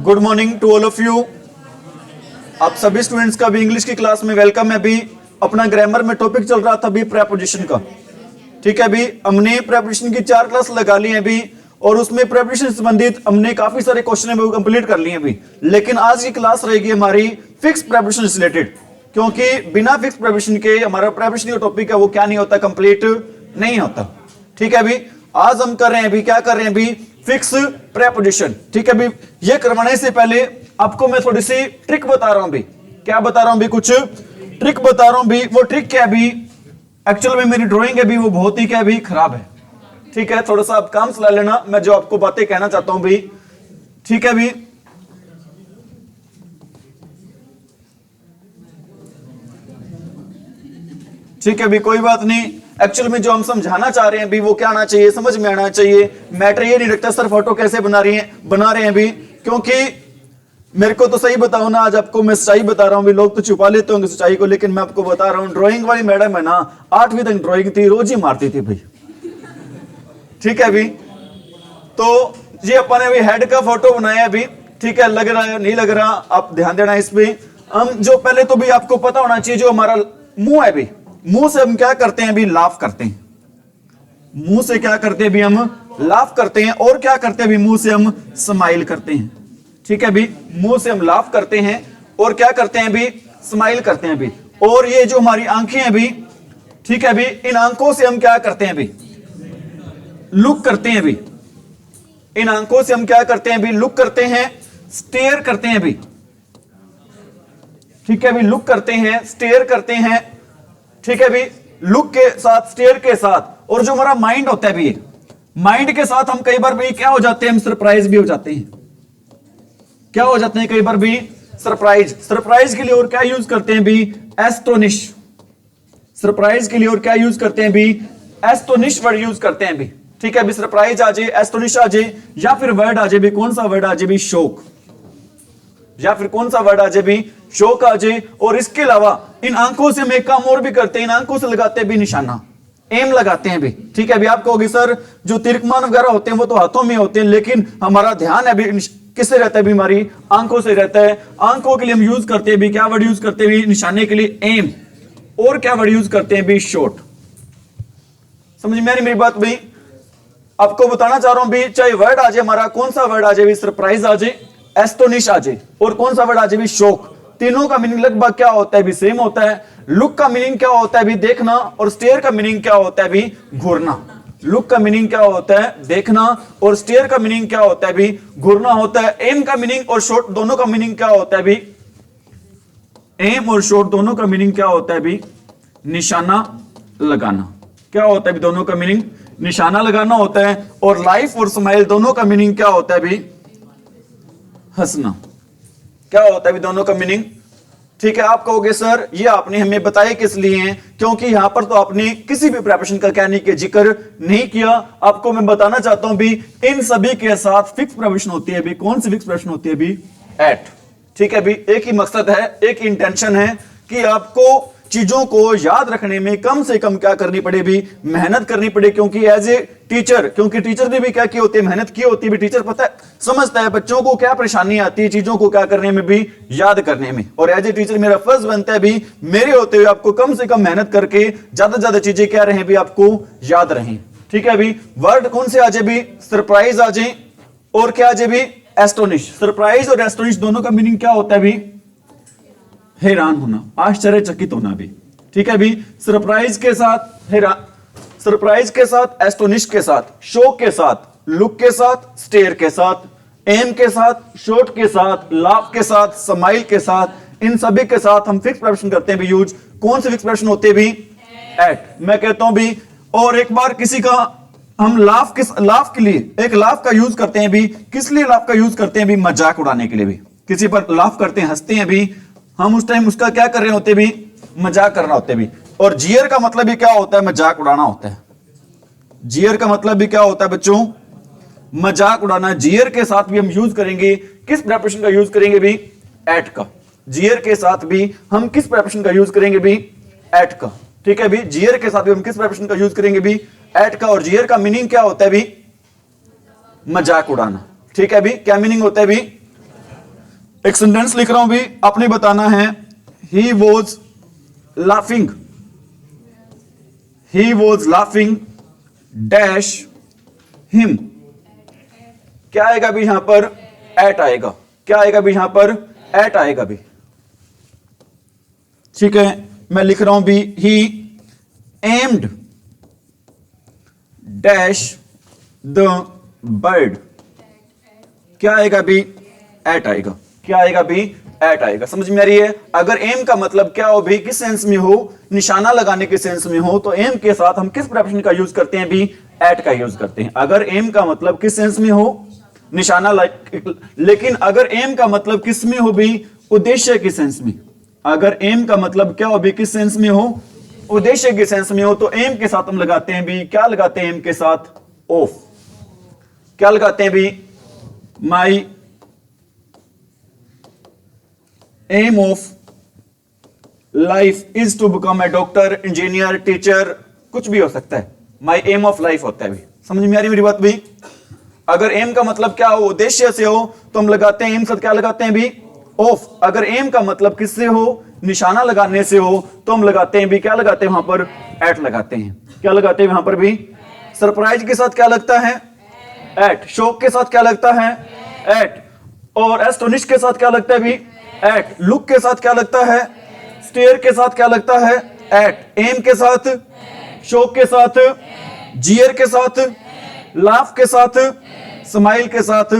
Good morning to all of you. आप सभी students का भी इंग्लिश की क्लास में वेलकम है। अभी अपना ग्रामर में टॉपिक चल रहा था अभी प्रेपोजिशन का। ठीक है, अभी हमने प्रेपोजिशन की 4 क्लास लगा ली है अभी, और उसमें प्रेपोजिशन से संबंधित हमने काफी सारे क्वेश्चन है वो कंप्लीट कर लिए अभी। लेकिन आज की क्लास रहेगी हमारी फिक्स प्रेपोजिशन से रिलेटेड, क्योंकि बिना फिक्स प्रेपोजिशन के हमारा प्रेपोजिशन का टॉपिक है वो क्या नहीं होता, कंप्लीट नहीं होता। ठीक है, अभी आज हम कर रहे हैं अभी क्या कर रहे हैं अभी फिक्स प्रेपोजिशन। ठीक है, अभी ये करवाने से पहले आपको मैं थोड़ी सी ट्रिक बता रहा हूं। अभी क्या बता रहा हूं, अभी कुछ ट्रिक बता रहा हूं। अभी वो ट्रिक क्या है, अभी एक्चुअल में मेरी ड्राइंग है अभी वो बहुत ही क्या अभी खराब है। ठीक है, थोड़ा सा आप काम चला लेना, मैं जो आपको बातें कहना चाहता हूं अभी। ठीक है, अभी ठीक है, अभी कोई बात नहीं। एक्चुअल में जो हम समझाना चाह रहे हैं अभी वो क्या आना चाहिए, समझ में आना चाहिए। मैटर ये नहीं रखता सर फोटो कैसे बना रहे हैं अभी, क्योंकि मेरे को तो सही बताओ ना, आज आपको मैं सच्चाई बता रहा हूं। भी लोग तो छुपा लेते होंगे सच्चाई को, लेकिन मैं आपको बता रहा हूं। ड्राइंग वाली मैडम है ना, 8वीं तक ड्राइंग थी, रोज ही मारती थी भाई। ठीक है, अभी तो ये अपन ने अभी हेड का फोटो बनाया अभी। ठीक है, लग रहा है नहीं लग रहा, आप ध्यान देना इस पे। हम जो पहले तो भी आपको पता होना चाहिए, जो हमारा मुंह है अभी, मुंह से हम क्या करते हैं अभी, लाफ करते हैं। मुंह से क्या करते हैं अभी, हम लाफ करते हैं। और क्या करते हैं अभी, मुंह से हम स्माइल करते हैं। ठीक है, अभी मुंह से हम लाफ करते हैं और क्या करते हैं अभी, स्माइल करते हैं अभी। और ये जो हमारी आंखें हैं अभी, ठीक है, अभी इन आंखों से हम क्या करते हैं अभी, लुक करते हैं अभी। इन आंखों से हम क्या करते हैं अभी, लुक करते हैं, स्टेयर करते हैं अभी। ठीक है, अभी लुक करते हैं, स्टेयर करते हैं। ठीक है, अभी लुक के साथ, स्टेयर के साथ, और जो हमारा माइंड होता है भी, माइंड के साथ हम कई बार भी क्या हो जाते हैं, हम सरप्राइज भी हो जाते हैं। क्या हो जाते हैं कई बार भी, सरप्राइज के लिए और क्या यूज करते हैं भी, एस्टोनिश। सरप्राइज के लिए और क्या यूज करते हैं भी, एस्टोनिश वर्ड यूज करते हैं भी। ठीक है, अभी सरप्राइज आ जाए, एस्टोनिश आ जाए, या फिर वर्ड आ जाए भी, कौन सा वर्ड आ जाए भी, शॉक। या फिर कौन सा वर्ड आ जाए भी, शॉक आ जाए। और इसके अलावा इन आंखों से हम एक काम और भी करते हैं, इन आंखों से लगाते हैं भी निशाना, एम लगाते हैं भी। ठीक है, अभी आप कहोगे सर जो तिरकमान वगैरह होते हैं वो तो हाथों में होते हैं, लेकिन हमारा ध्यान है भी किससे रहता है भी, हमारी आंखों से रहता है। आंखों के लिए हम यूज करते हैं भी क्या वर्ड यूज करते हैं भी, निशाने के लिए एम। और क्या वर्ड यूज करते हैं भी, शॉट। समझ में आ रही मेरी बात भाई? आपको बताना चाह रहा हूं भी, चाहे वर्ड आ जाए हमारा, कौन सा वर्ड आ जाए भी, सरप्राइज आ जाए, एस्टोनिश आ जाए, और कौन सा वर्ड आ जाए भी, शॉक। तीनों का मीनिंग लगभग क्या होता है भी, सेम होता है। लुक का मीनिंग क्या होता है भी, देखना, और स्टेयर का मीनिंग क्या होता है भी, घूरना। लुक का मीनिंग क्या होता है, देखना, और स्टेयर का मीनिंग क्या होता है भी, घूरना होता है। एम का मीनिंग और शॉट दोनों का मीनिंग क्या होता है भी, एम और शॉट दोनों का मीनिंग क्या होता है भी, निशाना लगाना। क्या होता है भी, दोनों का मीनिंग निशाना लगाना होता है। और लाइफ और स्माइल दोनों का मीनिंग क्या होता है भी, हंसना। क्या होता है भी, दोनों का मीनिंग। ठीक है, आप कहोगे सर ये आपने हमें बताए किस लिए हैं, क्योंकि यहां पर तो आपने किसी भी प्रेपोजिशन का कहने के जिक्र नहीं किया। आपको मैं बताना चाहता हूं भी, इन सभी के साथ फिक्स प्रेपोजिशन होती है भी। कौन सी फिक्स प्रेपोजिशन होती है भी, एट। ठीक है, भी एक ही मकसद है, एक इंटेंशन है कि आपको चीजों को याद रखने में कम से कम क्या करनी पड़े भी, मेहनत करनी पड़े। क्योंकि एज ए टीचर, क्योंकि टीचर ने भी क्या की होती है, मेहनत की होती है भी। टीचर पता है, समझता है बच्चों को क्या परेशानी आती है, चीजों को क्या करने में भी, याद करने में। और एज ए टीचर मेरा फर्ज बनता है भी, मेरे होते हुए आपको कम से कम मेहनत करके ज्यादा से ज्यादा चीजें क्या रहे भी, आपको याद रहें। ठीक है, अभी वर्ड कौन से आ जाए भी, सरप्राइज आ जाए, और क्या आ जाए भी, एस्टोनिश। सरप्राइज और एस्टोनिश दोनों का मीनिंग क्या होता है भी, हैरान होना, आश्चर्यचकित होना भी। ठीक है, भी सरप्राइज के साथ हैरान, सरप्राइज के साथ, एस्टोनिश के साथ, शॉक के साथ, लुक के साथ, स्टेयर के साथ, एम के साथ, शॉट के साथ, लाफ के साथ, स्माइल के साथ, इन सभी के साथ हम फिक्स प्रेपोजिशन करते हैं भी यूज। कौन से फिक्स प्रेपोजिशन होते हैं भी, एट। मैं कहता हूं भी, और एक बार किसी का हम लाफ के लिए एक लाफ का यूज करते हैं भी, किस लिए लाफ का यूज करते हैं भी, मजाक उड़ाने के लिए भी। किसी पर लाफ करते हैं, हंसते हैं भी, हम उस टाइम उसका क्या कर रहे होते भी, मजाक करना होता है भी। और जीयर का मतलब भी क्या होता है, मजाक उड़ाना होता है। जीयर का मतलब भी क्या होता है बच्चों, मजाक उड़ाना। जीयर के साथ भी हम यूज करेंगे, किस प्रेपोजिशन का यूज करेंगे भी, एट का। जीयर के साथ भी हम किस प्रेपोजिशन का यूज करेंगे भी, एट का। ठीक है, भी जीयर के साथ भी हम किस प्रेपोजिशन का यूज करेंगे भी, एट का। और जीयर का मीनिंग क्या होता है भी, मजाक उड़ाना। ठीक है, भी क्या मीनिंग होता है भी, एक सेंटेंस लिख रहा हूं भी, आपने बताना है he was laughing, he was laughing dash him. क्या आएगा भी यहां पर? एट आएगा। क्या आएगा भी यहां पर? एट आएगा भी। ठीक है, मैं लिख रहा हूं भी ही एम्ड डैश द बर्ड। क्या आएगा भी? एट आएगा। क्या आएगा भी? एट आएगा। समझ में आ रही है? अगर एम का मतलब क्या हो भी, किस सेंस में हो, निशाना लगाने के सेंस में हो, तो एम के साथ हम किस प्रेपोजिशन का यूज करते हैं भी? एट का यूज करते हैं। अगर एम का मतलब किस सेंस में हो, निशाना लेकिन अगर एम का मतलब किस में हो भी? उद्देश्य के सेंस में। अगर एम का मतलब क्या हो भी, किस सेंस में हो? उद्देश्य के सेंस में हो, तो एम के साथ हम लगाते हैं भी, क्या लगाते हैं एम के साथ? ऑफ। क्या लगाते हैं भी? My aim of life is to become a doctor, engineer, teacher, कुछ भी हो सकता है। माई एम ऑफ लाइफ होता है भी। समझ में आ रही मेरी बात भी? अगर एम का मतलब क्या हो, उद्देश्य से हो, तो हम लगाते हैं एम साथ क्या लगाते हैं भी? ऑफ। अगर एम का मतलब किससे हो, निशाना लगाने से हो, तो हम लगाते हैं भी, क्या लगाते हैं वहां पर? एट लगाते हैं। क्या लगाते हैं वहां पर भी? सरप्राइज के साथ क्या लगता है? एट। शॉक के साथ क्या लगता है? एट। और एस्टोनिश के साथ क्या लगता है भी? एट। लुक के साथ क्या लगता है? स्टेयर के साथ क्या लगता है? एट। एम के साथ, शॉक के साथ, जियर के साथ, लाफ के साथ, स्माइल के साथ,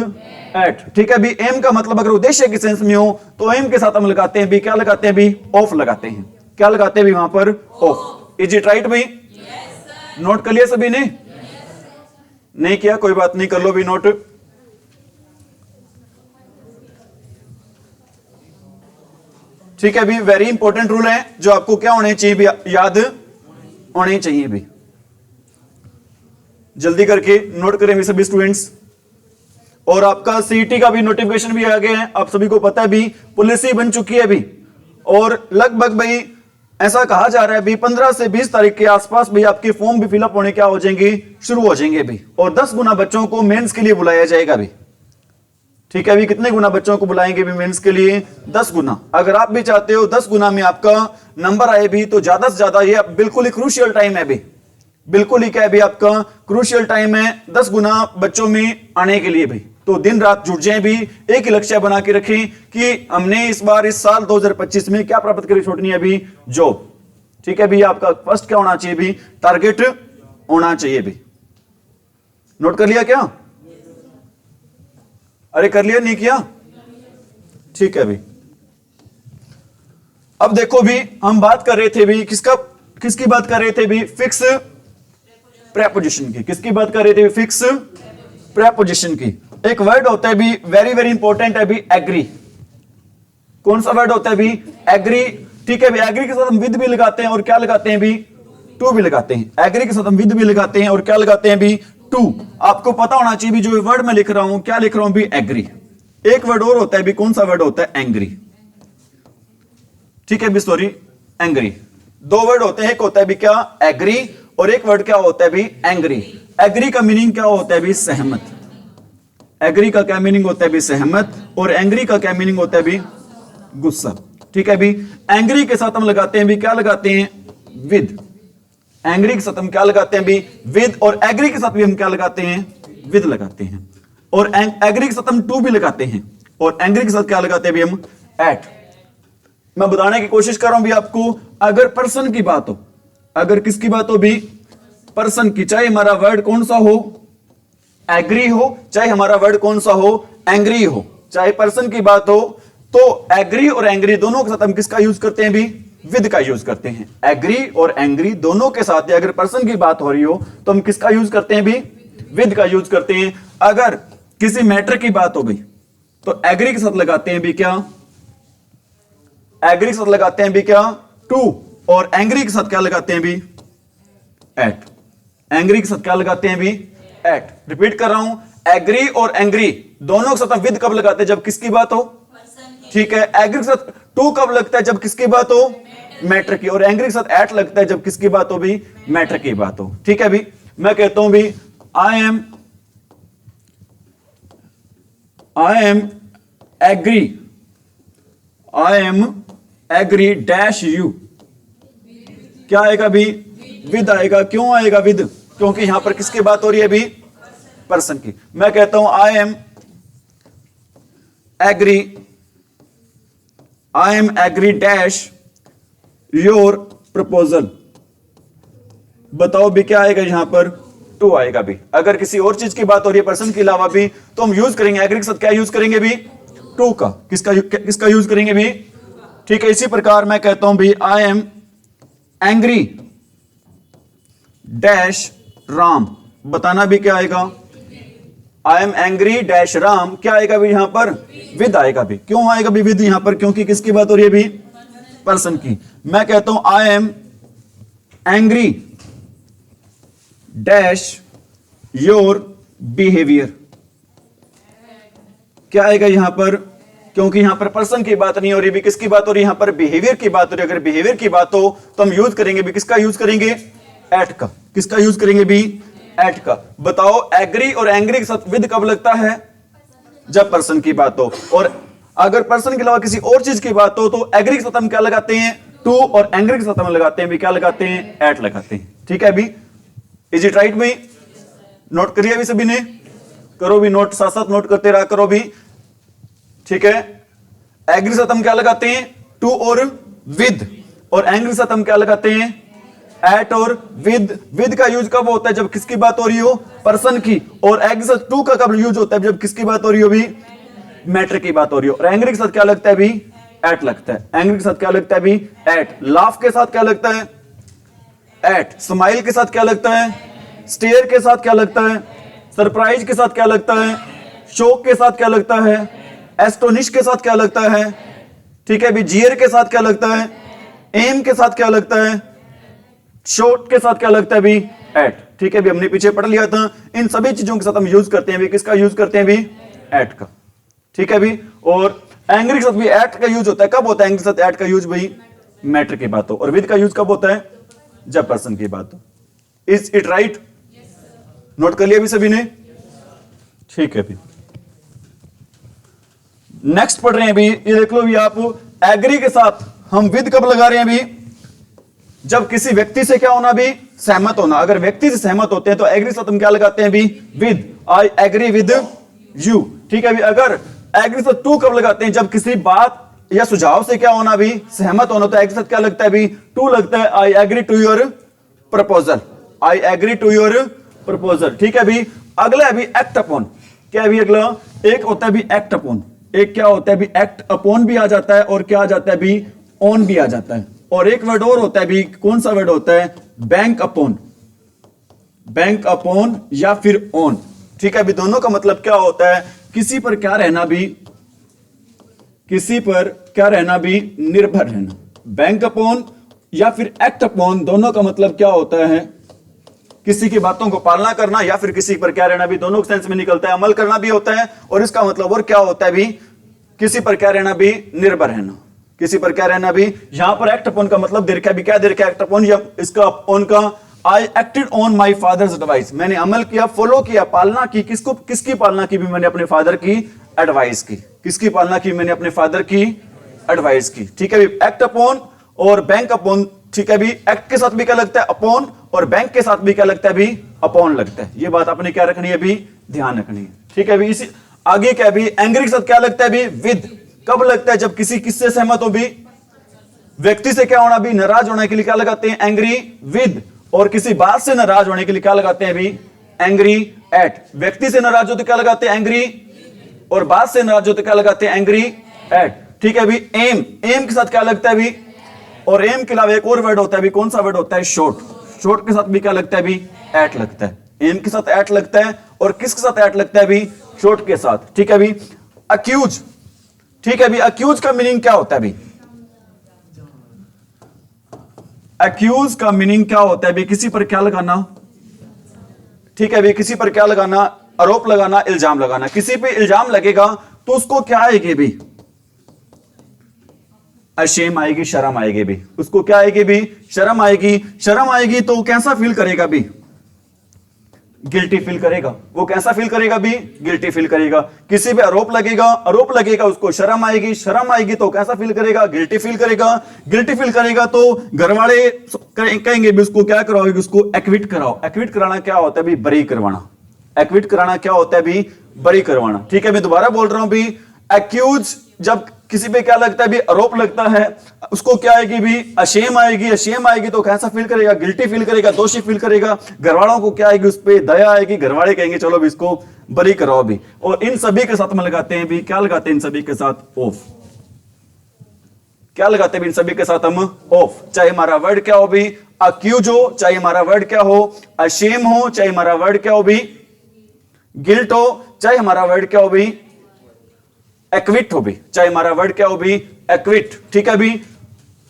एट। ठीक है भी? एम का मतलब अगर उद्देश्य के सेंस में हो, तो एम के साथ हम लगाते हैं भी, क्या लगाते हैं भी? ऑफ लगाते हैं। क्या लगाते हैं भी वहां पर? ऑफ। इज इट राइट भी? नोट कर लिया सभी ने? नहीं किया कोई बात नहीं, कर लो भी नोट। ठीक है भी? वेरी इंपॉर्टेंट रूल है जो आपको क्या होने चाहिए भी, याद होने चाहिए भी। जल्दी करके नोट करें भी सभी स्टूडेंट्स। और आपका सीईटी का भी नोटिफिकेशन भी आ गया है, आप सभी को पता है भी, पॉलिसी बन चुकी है भी। और लगभग भाई ऐसा कहा जा रहा है भी 15 से 20 तारीख के आसपास भी आपके फॉर्म भी फिलअप होने क्या हो जाएंगे, शुरू हो जाएंगे भी। और 10 गुना बच्चों को मेंस के लिए बुलाया जाएगा भी। ठीक है भी? कितने गुना बच्चों को बुलाएंगे भी मेंस के लिए? 10 गुना। अगर आप भी चाहते हो 10 गुना में आपका नंबर आए भी, तो ज्यादा से ज्यादा ये बिल्कुल ही क्रूशियल टाइम है भी। बिल्कुल ही क्या है भी आपका? क्रूशियल टाइम है 10 गुना बच्चों में आने के लिए भी। तो दिन रात जुट जाए भी, एक ही लक्ष्य बना के रखें कि हमने इस बार, इस साल 2025 में क्या प्राप्त करी, छोड़नी है भी? जॉब। ठीक है भी? आपका फर्स्ट क्या होना चाहिए भी? टारगेट होना चाहिए भी। नोट कर लिया क्या? अरे कर लिया, नहीं किया? ठीक है भी। अब देखो भी, हम बात कर रहे थे भी किसकी बात कर रहे थे भी? फिक्स प्रेपोजिशन की। किसकी बात कर रहे थे? फिक्स प्रेपोजिशन की। एक वर्ड होता है भी, वेरी वेरी इंपॉर्टेंट है भी, एग्री। कौन सा वर्ड होता है भी? एग्री। ठीक है भी? एग्री के साथ हम विद भी लगाते हैं, और क्या लगाते हैं भी? टू भी लगाते हैं। एग्री के साथ हम विद भी लगाते हैं, और क्या लगाते हैं भी? टू। आपको पता होना चाहिए भी, जो वर्ड मैं लिख रहा हूं, क्या लिख रहा हूं भी? एग्री। एक वर्ड और होता है भी, कौन सा वर्ड होता है? एंग्री। ठीक है भी? Sorry, angry. दो वर्ड होते हैं, एक होता है भी क्या? एग्री, और एक वर्ड क्या होता है भी? एंग्री। एग्री का मीनिंग क्या होता है भी? सहमत। एग्री का क्या मीनिंग होता है भी? सहमत। और एंग्री का क्या मीनिंग होता है भी? गुस्सा। ठीक है भी? एंग्री के साथ हम लगाते हैं भी, क्या लगाते हैं? विद। एंग्री के साथ हम क्या लगाते हैं भी? विद। और एग्री के साथ भी हम क्या लगाते हैं? विद लगाते हैं। और एग्री के साथ हम टू भी लगाते हैं, और एंग्री के साथ क्या लगाते हैं भी हम? एट। मैं बताने की कोशिश कर रहा हूं भी आपको, अगर पर्सन की बात हो, अगर किसकी बात हो भी? पर्सन की। चाहे हमारा वर्ड कौन सा हो? एग्री हो, चाहे हमारा वर्ड कौन सा हो? एंग्री हो। चाहे पर्सन की बात हो, तो एग्री और एंग्री दोनों के साथ हम किसका यूज करते हैं भी? विद का यूज करते हैं। एग्री और एंग्री दोनों के साथ, अगर पर्सन की बात हो रही हो, तो हम किसका यूज करते हैं भी? विद का यूज करते हैं। अगर किसी मैटर की बात हो गई, तो एग्री के साथ लगाते हैं भी क्या? एग्री के साथ लगाते हैं भी क्या? टू। और एंग्री के साथ क्या लगाते हैं भी? एट। एंग्री के साथ क्या लगाते हैं भी? एट। रिपीट कर रहा हूं, एग्री और एंग्री दोनों के साथ हम विद कब लगाते हैं? जब किसकी बात हो? ठीक है। एग्री के साथ टू कब लगता है? जब किसकी बात हो? मैटर की। और एंग्री के साथ एट लगता है जब किसकी बात हो भी? मैटर की बात हो। ठीक है भी? मैं कहता हूं भी, I am agree I am agree dash you, क्या आएगा भी? विद आएगा। क्यों आएगा विद? क्योंकि यहां पर किसकी बात हो रही है भी? पर्सन की। मैं कहता हूं I am agree dash your proposal. बताओ भी क्या आएगा यहां पर? टू आएगा भी। अगर किसी और चीज की बात हो रही है पर्सन के अलावा भी, तो हम यूज करेंगे एग्री के साथ क्या यूज करेंगे भी? टू का। किसका यूज करेंगे भी? ठीक है। इसी प्रकार मैं कहता हूं भी I am angry dash Ram. बताना भी क्या आएगा? I am angry dash Ram, क्या आएगा भी यहां पर? विद आएगा भी। क्यों आएगा भी विद यहां पर? क्योंकि किसकी बात हो रही है भी? पर्सन की। मैं कहता हूं I am angry dash your behaviour, क्या आएगा यहां पर? क्योंकि यहां पर पर्सन की बात नहीं हो रही भी, किसकी बात हो रही है यहां पर? बिहेवियर की बात हो रही है। अगर बिहेवियर की बात हो तो हम यूज करेंगे भी किसका यूज करेंगे? एट का। किसका यूज करेंगे भी? एट का। बताओ एग्री और एंग्री के साथ विद कब लगता है? जब पर्सन की बात हो। और अगर पर्सन के अलावा किसी और चीज की बात हो तो एग्री के साथ हम क्या लगाते हैं? टू, और एंग्री के साथ हम लगाते हैं भी क्या लगाते हैं? एट लगाते हैं। ठीक है भी? इज इट राइट में? नोट करिए अभी सभी ने, करो भी नोट, साथ साथ नोट करते रहा करो भी। ठीक है। एग्री के साथ हम क्या लगाते हैं? टू और विद। और एंग्री के साथ हम क्या लगाते हैं? एट और विद। विद का यूज कब होता है? जब किसकी बात हो रही हो? पर्सन की। और एग्री के साथ टू का कब यूज होता है? जब किसकी बात हो रही हो भी? मैटर की बात हो रही हो। और एंग्री के साथ क्या लगता है भी? एट लगता है। एंग्री के साथ क्या लगता है भी? एट। लाफ के साथ क्या लगता है? एट। स्माइल के साथ क्या लगता है? स्टेयर के साथ क्या लगता है? सरप्राइज के साथ क्या लगता है? शॉक के साथ क्या लगता है? एस्टोनिश के साथ क्या लगता है? ठीक है भी। जियर के साथ क्या लगता है? एम के साथ क्या लगता है? शॉर्ट के साथ क्या लगता है भी? एट। ठीक है भी, हमने पीछे पढ़ लिया था। इन सभी चीजों के साथ हम यूज करते हैं भी किसका यूज करते हैं भी? एट का। ठीक है भी। और एंग्री के साथ भी एट का यूज होता है। कब होता है एंग्री के साथ एट का यूज भाई? मैटर की बात हो। और विद का यूज कब होता है? जब पर्सन की बात हो। Is it right? नोट कर लिया भी सभी ने? ठीक है भी। नेक्स्ट पढ़ रहे हैं भी, ये देख लो भी आप, एग्री के साथ हम विद कब लगा रहे हैं भी? जब किसी व्यक्ति से क्या होना भी? सहमत होना। अगर व्यक्ति से सहमत होते हैं तो एग्री के साथ हम क्या लगाते हैं भी? With. I agree with you. ठीक है भी। अगर एग्री के साथ टू कब लगाते हैं? जब किसी बात या सुझाव से क्या होना भी? सहमत होना। तो एग्री के साथ क्या लगता है भी? टू लगता है। I agree to your proposal. I agree to your proposal. ठीक है भी। अगला है भी एक्ट अपॉन। क्या है भी अगला? एक होता है भी एक्ट अपॉन। एक क्या होता है भी? एक्ट अपॉन भी आ जाता है, और क्या आ जाता है भी? ऑन भी आ जाता है। और एक वर्ड और होता है भी, कौन सा वर्ड होता है? Bank upon. बैंक अपॉन या फिर ऑन। ठीक है भी। दोनों का मतलब क्या होता है? किसी पर क्या रहना भी? किसी पर क्या रहना भी? निर्भर रहना। बैंक अपॉन या फिर एक्ट अपॉन, दोनों का मतलब क्या होता है? किसी की बातों को पालना करना या फिर किसी पर क्या रहना भी? दोनों सेंस में निकलता है। अमल करना भी होता है, और इसका मतलब और क्या होता है भी? किसी पर क्या रहना भी? निर्भर रहना। किसी पर क्या रहना भी? यहां पर एक्ट अपॉन का मतलब दे रखा भी, क्या दे रखा है एक्ट अपॉन? या इसका ऑन का, I acted on my father's advice. मैंने अमल किया, फॉलो किया, पालना की। किसको? किसकी पालना की भी? मैंने अपने फादर की एडवाइस की। किसकी पालना की? मैंने अपने फादर की एडवाइस की। ठीक है भी। एक्ट अपॉन और बैंक अपॉन। ठीक है भी। एक्ट के साथ भी क्या लगता है? अपॉन, और बैंक के साथ भी क्या लगता है भी? अपॉन लगता है। ये बात आपने क्या रखनी है भी? ध्यान रखनी है। ठीक है भी। इसी आगे क्या भी? एंग्री के साथ क्या लगता है भी? विद। कब लगता है? जब किसी किससे सहमत हो भी? व्यक्ति से क्या होना भी? नाराज होने के लिए क्या लगाते हैं? Angry with. और किसी बात से नाराज होने के लिए क्या लगाते हैं भी? Angry at. व्यक्ति से नाराज हो तो क्या लगाते हैं? एंग्री। और बात से नाराज हो तो क्या लगाते हैं? Angry at. ठीक है भी। एम। एम के साथ क्या लगता है भी? और एम के अलावा एक और वर्ड होता है भी, कौन सा वर्ड होता है? शॉर्ट। शॉर्ट के साथ भी क्या लगता है भी? एट लगता है। एम के साथ एट लगता है, और किसके साथ एट लगता है भी? शॉर्ट के साथ। ठीक है भी। अक्यूज। ठीक है भी। अक्यूज का मीनिंग क्या होता है भी? अक्यूज का मीनिंग क्या होता है भी? किसी पर क्या लगाना? ठीक है भी। किसी पर क्या लगाना? आरोप लगाना, इल्जाम लगाना। किसी पे इल्जाम लगेगा तो उसको क्या आएगी भी? अशेम आएगी, शर्म आएगी भी। उसको क्या आएगी भी? शर्म आएगी। शर्म आएगी तो कैसा फील करेगा भी? गिल्टी फील करेगा। वो कैसा फील करेगा भी? गिल्टी फील करेगा। किसी पे आरोप लगेगा उसको शर्म आएगी तो कैसा फील करेगा? गिल्टी फील करेगा। गिल्टी फील करेगा तो घर वाले कहेंगे भी उसको क्या कराओगे? उसको एक्विट कराओ। एक्विट कराना क्या होता है भी? बरी करवाना। एक्विट कराना क्या होता है भी? बरी करवाना। ठीक है, मैं दोबारा बोल रहा हूं भी, एक्यूज जब किसी पे क्या लगता है भी? आरोप लगता है, उसको क्या आएगी भी? अशेम आएगी तो कैसा फील करेगा? गिल्टी फील करेगा, दोषी फील करेगा। घर वालों को क्या आएगी? उस पे दया आएगी। घर वाले कहेंगे चलो भी इसको बरी कराओ भी। और इन सभी के साथ में लगाते हैं भी, क्या लगाते हैं इन सभी के साथ? ऑफ। क्या लगाते हैं इन सभी के साथ हम? ऑफ। चाहे हमारा वर्ड क्या हो भी? अक्यूज हो, चाहे हमारा वर्ड क्या हो? अशेम हो, चाहे हमारा वर्ड क्या हो भी? गिल्ट हो, चाहे हमारा वर्ड क्या हो भी? एक्विट हो भी। चाहे हमारा वर्ड क्या हो भी? एक्विट। ठीक है भी।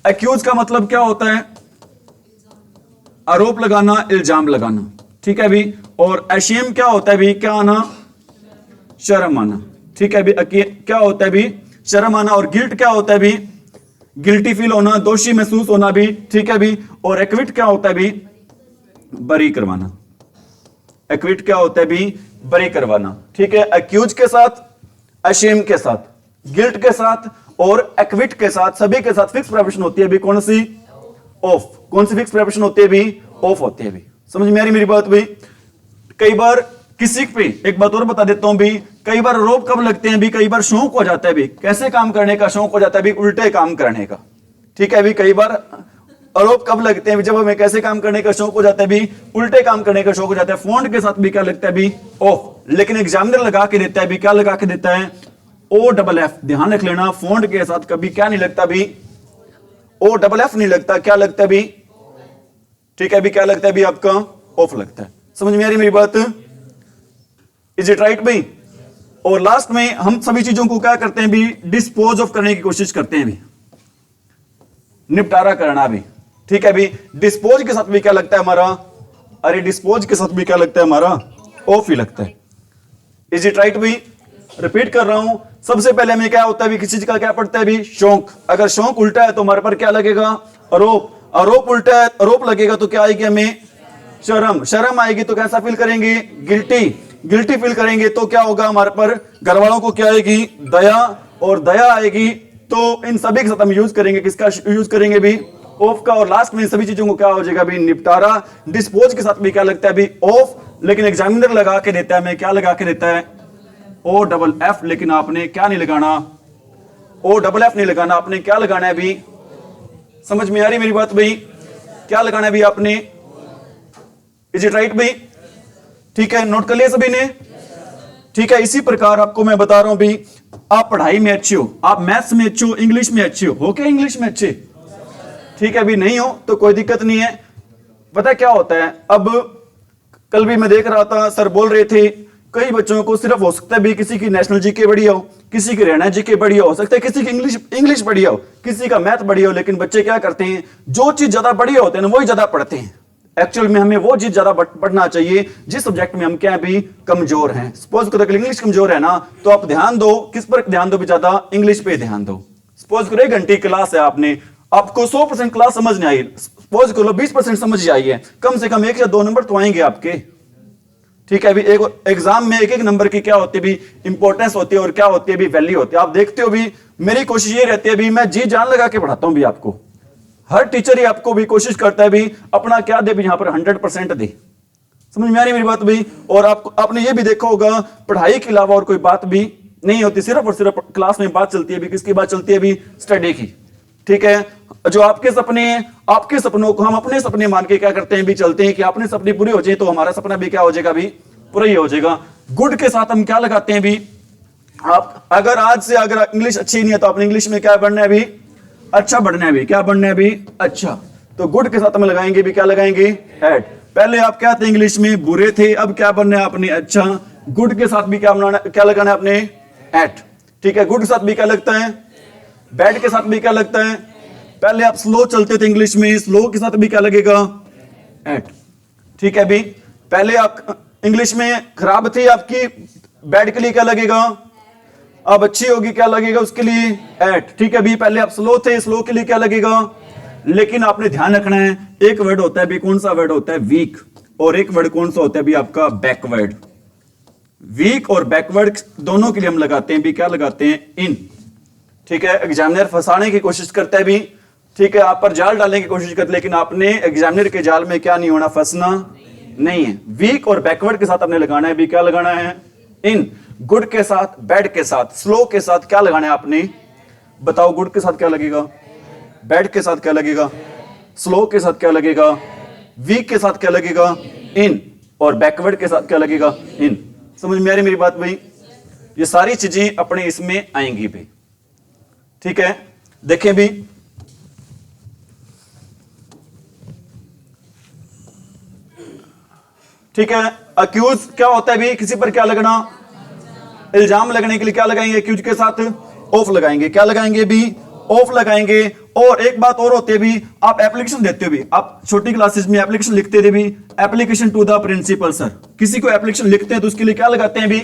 एक्यूज का मतलब क्या होता है? आरोप लगाना, इल्जाम लगाना। ठीक है भी। और अशेम क्या होता है भी? क्या आना? शर्म आना। ठीक है भी। क्या होता है भी? शर्म आना। और गिल्ट क्या होता है भी? गिल्टी फील होना, दोषी महसूस होना भी। ठीक है भी। और एक्विट क्या होता है भी? बरी करवाना। एक्विट क्या होता है भी? बरी करवाना। ठीक है। एक्यूज के साथ, अशेम के साथ, गिल्ट के साथ और एक्विट के साथ, सभी के साथ फिक्स प्रेपोजिशन होती है भी कौन सी? ऑफ। कौन सी फिक्स प्रेपोजिशन होती है भी? ऑफ होती है भी। समझ में आ रही मेरी बात भी? कई बार किसी पे एक बात और बता देता हूं भी, कई बार आरोप कब लगते हैं भी? कई बार शौक हो जाता है भी। कैसे काम करने का शौक हो जाता है भी? उल्टे काम करने का। ठीक है भी। कई बार आरोप कब लगते हैं? जब हमें कैसे काम करने का शौक हो जाता है भी? उल्टे काम करने का शौक हो जाता है। फॉन्ट के साथ भी क्या लगता है भी? ऑफ। लेकिन एग्जामिनर लगा के देता है भी, क्या लगा के देता है? OFF। ध्यान रख लेना, फॉन्ट के साथ कभी क्या नहीं लगता भी? OFF नहीं लगता। क्या लगता है भी? ठीक है भी। क्या लगता है भी? आपका ऑफ लगता है। समझ में आ रही मेरी बात? इज इट राइट भाई? और लास्ट में हम सभी चीजों को क्या करते हैं भी? डिस्पोज ऑफ करने की कोशिश करते हैं भी, निपटारा करना भी। ठीक है भी। डिस्पोज के साथ भी क्या लगता है हमारा? अरे डिस्पोज के साथ भी क्या लगता है हमारा? ऑफ ही लगता है। इज इट राइट भी? रिपीट कर रहा हूं, सबसे पहले हमें क्या होता है भी? किसी चीज का क्या पड़ता है भी? शौक। अगर शौक उल्टा है तो हमारे पर क्या लगेगा? आरोप। आरोप उल्टा है, आरोप लगेगा तो क्या आएगी हमें? शर्म। शर्म आएगी तो कैसा फील करेंगे? गिल्टी। गिल्टी फील करेंगे तो क्या होगा हमारे पर? घर वालों को क्या आएगी? दया। और दया आएगी तो इन सभी के साथ हम यूज करेंगे किसका यूज करेंगे भी? ऑफ का। और लास्ट में इन सभी चीजों को क्या हो जाएगा भी? निपटारा। डिस्पोज के साथ भी क्या लगता है भी? ऑफ। लेकिन एग्जामिनर लगा के देता है, हमें क्या लगा के देता है? OFF। लेकिन आपने क्या नहीं लगाना? OFF नहीं लगाना। आपने क्या लगाना है भी? समझ में आ रही मेरी बात भाई? क्या लगाना है भी आपने? इज इट राइट भाई? ठीक है, नोट कर लिया सभी ने? ठीक है। इसी प्रकार आपको मैं बता रहा हूं भी, आप पढ़ाई में अच्छे हो, आप मैथ्स में अच्छे हो, इंग्लिश में अच्छे हो क्या? इंग्लिश में अच्छे? ठीक है भी। नहीं हो तो कोई दिक्कत नहीं है। पता क्या होता है, अब कल भी मैं देख रहा था, सर बोल रहे थे कई बच्चों को सिर्फ हो सकता है भी किसी की नेशनल जीके बढ़िया हो, किसी की हरियाणा जीके बढ़िया हो सकता है, किसी की इंग्लिश बढ़िया हो, किसी का मैथ बढ़िया हो। लेकिन बच्चे क्या करते हैं? जो चीज ज्यादा बढ़िया होते हैं ना वही ज्यादा पढ़ते हैं। एक्चुअल में हमें वो चीज ज्यादा पढ़ना चाहिए जिस सब्जेक्ट में हम क्या भी कमजोर हैं। सपोज करो कि इंग्लिश कमजोर है ना, तो आप ध्यान दो किस पर ध्यान दो भी? ज्यादा इंग्लिश पे ध्यान दो। सपोज करो 1 घंटे क्लास है, आपको 100% क्लास समझ नहीं आई, सपोज करो 20% समझ आई है, कम से कम 1 या 2 नंबर तो आएंगे आपके। ठीक है भी। एक एग्जाम में एक नंबर की क्या होती है भी? इंपॉर्टेंस होती है और क्या होती है भी? वैल्यू होती है। आप देखते हो भी, मेरी कोशिश ये रहती है भी, मैं जी जान लगा के पढ़ाता हूं भी आपको। हर टीचर ही आपको भी कोशिश करता है भी अपना क्या दे भी, यहां पर 100% दे। समझ में आ रही मेरी बात भी? और आपने ये भी देखा होगा, पढ़ाई के अलावा और कोई बात भी नहीं होती, सिर्फ और सिर्फ क्लास में बात चलती है भी। किसकी बात चलती है भी? स्टडी की। ठीक है। जो आपके सपने, आपके सपनों को हम अपने सपने मान के क्या करते हैं भी? चलते हैं कि अपने सपने पूरे हो जाए तो हमारा सपना भी क्या हो जाएगा भी? पूरा ही हो जाएगा। गुड के साथ हम क्या लगाते हैं भी? आप अगर आज से अगर इंग्लिश अच्छी नहीं है तो आपने इंग्लिश में क्या बढ़ना है भी? अच्छा बढ़ना है भी। क्या बढ़ना है भी? अच्छा। तो गुड के साथ हम लगाएंगे भी, क्या लगाएंगे? एट। पहले आप क्या थे? इंग्लिश में बुरे थे, अब क्या बनना है आपने? अच्छा। गुड के साथ भी क्या लगाना है आपने? एट। ठीक है। गुड के साथ भी क्या लगता है? बैड के साथ भी क्या लगता है? पहले आप स्लो चलते थे इंग्लिश में, स्लो के साथ भी क्या लगेगा? एट। ठीक है भी। पहले आप इंग्लिश में खराब थी आपकी, बैड के लिए क्या लगेगा? अब अच्छी होगी, क्या लगेगा उसके लिए? एट। ठीक है भी। पहले आप स्लो थे, स्लो के लिए क्या लगेगा? लेकिन आपने ध्यान रखना है, एक वर्ड होता है भी, कौन सा वर्ड होता है? वीक। और एक वर्ड कौन सा होता है भी आपका बैकवर्ड। वीक और बैकवर्ड दोनों के लिए हम लगाते हैं भी क्या लगाते हैं इन। ठीक है, एग्जामिनर फंसाने की कोशिश करता है भी, ठीक है, आप पर जाल डालने की कोशिश करते, लेकिन आपने एग्जामिनर के जाल में क्या नहीं होना, फंसना नहीं है। वीक और बैकवर्ड के साथ आपने लगाना है भी क्या लगाना है इन। गुड के साथ, बैड के साथ, स्लो के साथ क्या लगाना है आपने, बताओ। गुड के साथ क्या लगेगा, बैड के साथ क्या लगेगा, स्लो के साथ क्या लगेगा, वीक के साथ क्या लगेगा इन, और बैकवर्ड के साथ क्या लगेगा इन। समझ में आ रही मेरी बात भाई? ये सारी चीजें अपने इसमें आएंगी भी। ठीक है, देखें भी, ठीक है। अक्यूज क्या होता है भी, किसी पर क्या लगना, इल्जाम लगने के लिए क्या लगाएंगे, अक्यूज के साथ ऑफ लगाएंगे। क्या लगाएंगे भी, ऑफ लगाएंगे। और एक बात और होती है भी, आप एप्लीकेशन देते हो भी, आप छोटी क्लासेस में एप्लीकेशन लिखते थे भी, application to the principal sir. किसी को एप्लीकेशन लिखते हैं तो उसके लिए क्या लगाते हैं भी,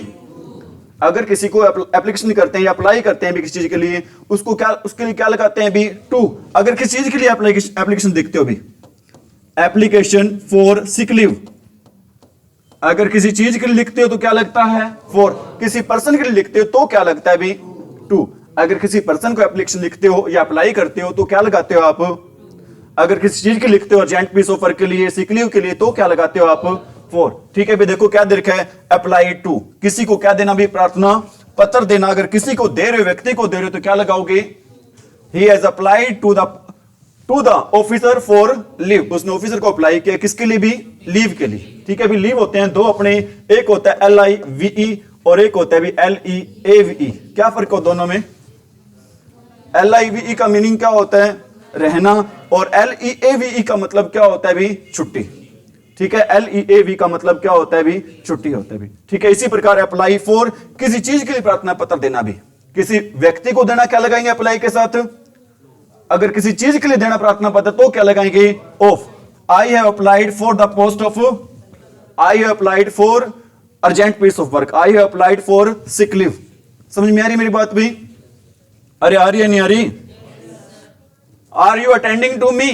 अगर किसी को एप्लीकेशन करते हैं या अप्लाई करते हैं भी किसी चीज के लिए, उसको क्या, उसके लिए क्या लगाते हैं भी टू। अगर किसी चीज के लिए एप्लीकेशन लिखते हो भी, एप्लीकेशन फॉर सिक लीव, अगर किसी चीज के लिए लिखते हो तो क्या लगता है फॉर। किसी पर्सन के लिए लिखते हो तो क्या लगता है भी टू। अगर किसी पर्सन को एप्लीकेशन लिखते हो या अप्लाई करते हो तो क्या लगाते हो आप। अगर किसी चीज के लिखते हो अर्जेंट पीस ऑफर के लिए, सिक लीव के लिए, तो क्या लगाते हो आप फॉर। ठीक है भी, देखो क्या लिखा है, अप्लाई टू। किसी को क्या देना भी, प्रार्थना पत्र देना। अगर किसी को दे रहे हो, व्यक्ति को दे रहे हो, तो क्या लगाओगे, he has applied to the officer for leave. उसने ऑफिसर को अप्लाई किया किसके लिए भी, लीव के लिए। ठीक है भी, लीव होते हैं दो अपने, एक होता है LIVE और एक होता है भी LEAVE। क्या फर्क हो दोनों में, LIVE का मीनिंग क्या होता है, रहना, और LEAVE का मतलब क्या होता है भी, छुट्टी। ठीक है, LEAV का मतलब क्या होता है भी, छुट्टी होता है भी। ठीक है, इसी प्रकार अप्लाई फॉर, किसी चीज के लिए प्रार्थना पत्र देना भी, किसी व्यक्ति को देना क्या लगाएंगे अप्लाई के साथ। अगर किसी चीज के लिए देना प्रार्थना पत्र तो क्या लगाएंगे off. I have applied for the post of, I have applied for urgent piece of work, I have applied for sick leave. समझ में आ रही मेरी बात भी, अरे आ रही है नहीं आ रही। Are you attending to me,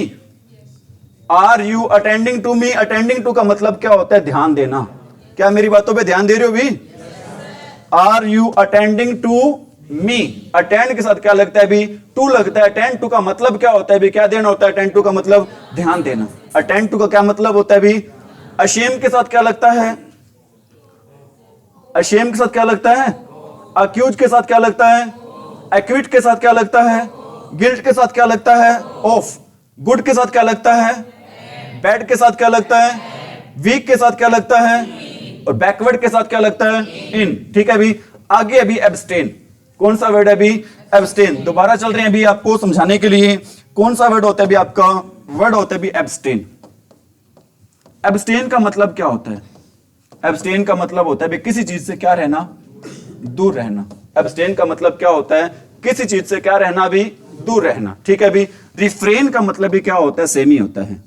are you attending to me. Attending to का मतलब क्या होता है, ध्यान देना। क्या मेरी बातों पे ध्यान दे रहे हो भी, are you attending to me. Attend के साथ क्या लगता है भी, टू लगता है। अटेंड टू का मतलब क्या होता है भी, क्या देना होता है, अटेंड टू का मतलब ध्यान देना। अटेंड टू का क्या मतलब होता है भी, अशेम के साथ क्या लगता है, अशेम के साथ क्या लगता है, अक्यूज के साथ क्या लगता है, एक्विट के साथ क्या लगता है, गिल्ट के साथ क्या लगता है, ऑफ। गुड के साथ क्या लगता है, बैड के साथ क्या लगता है, वीक के साथ क्या लगता है, और बैकवर्ड के साथ क्या लगता है इन। ठीक है अभी आगे अभी एब्सटेन, कौन सा वर्ड है अभी, एब्सटेन। दोबारा चल रहे हैं अभी आपको समझाने के लिए। कौन सा वर्ड होता है अभी आपका, वर्ड होता है अभी एब्सटेन। एब्सटेन का मतलब क्या होता है, एब्सटेन का मतलब होता है अभी किसी चीज से क्या रहना, दूर रहना। एब्सटेन का मतलब क्या होता है, किसी चीज से क्या रहना भी, दूर रहना। ठीक है अभी रिफ्रेन का मतलब भी क्या होता है, सेम ही होता है।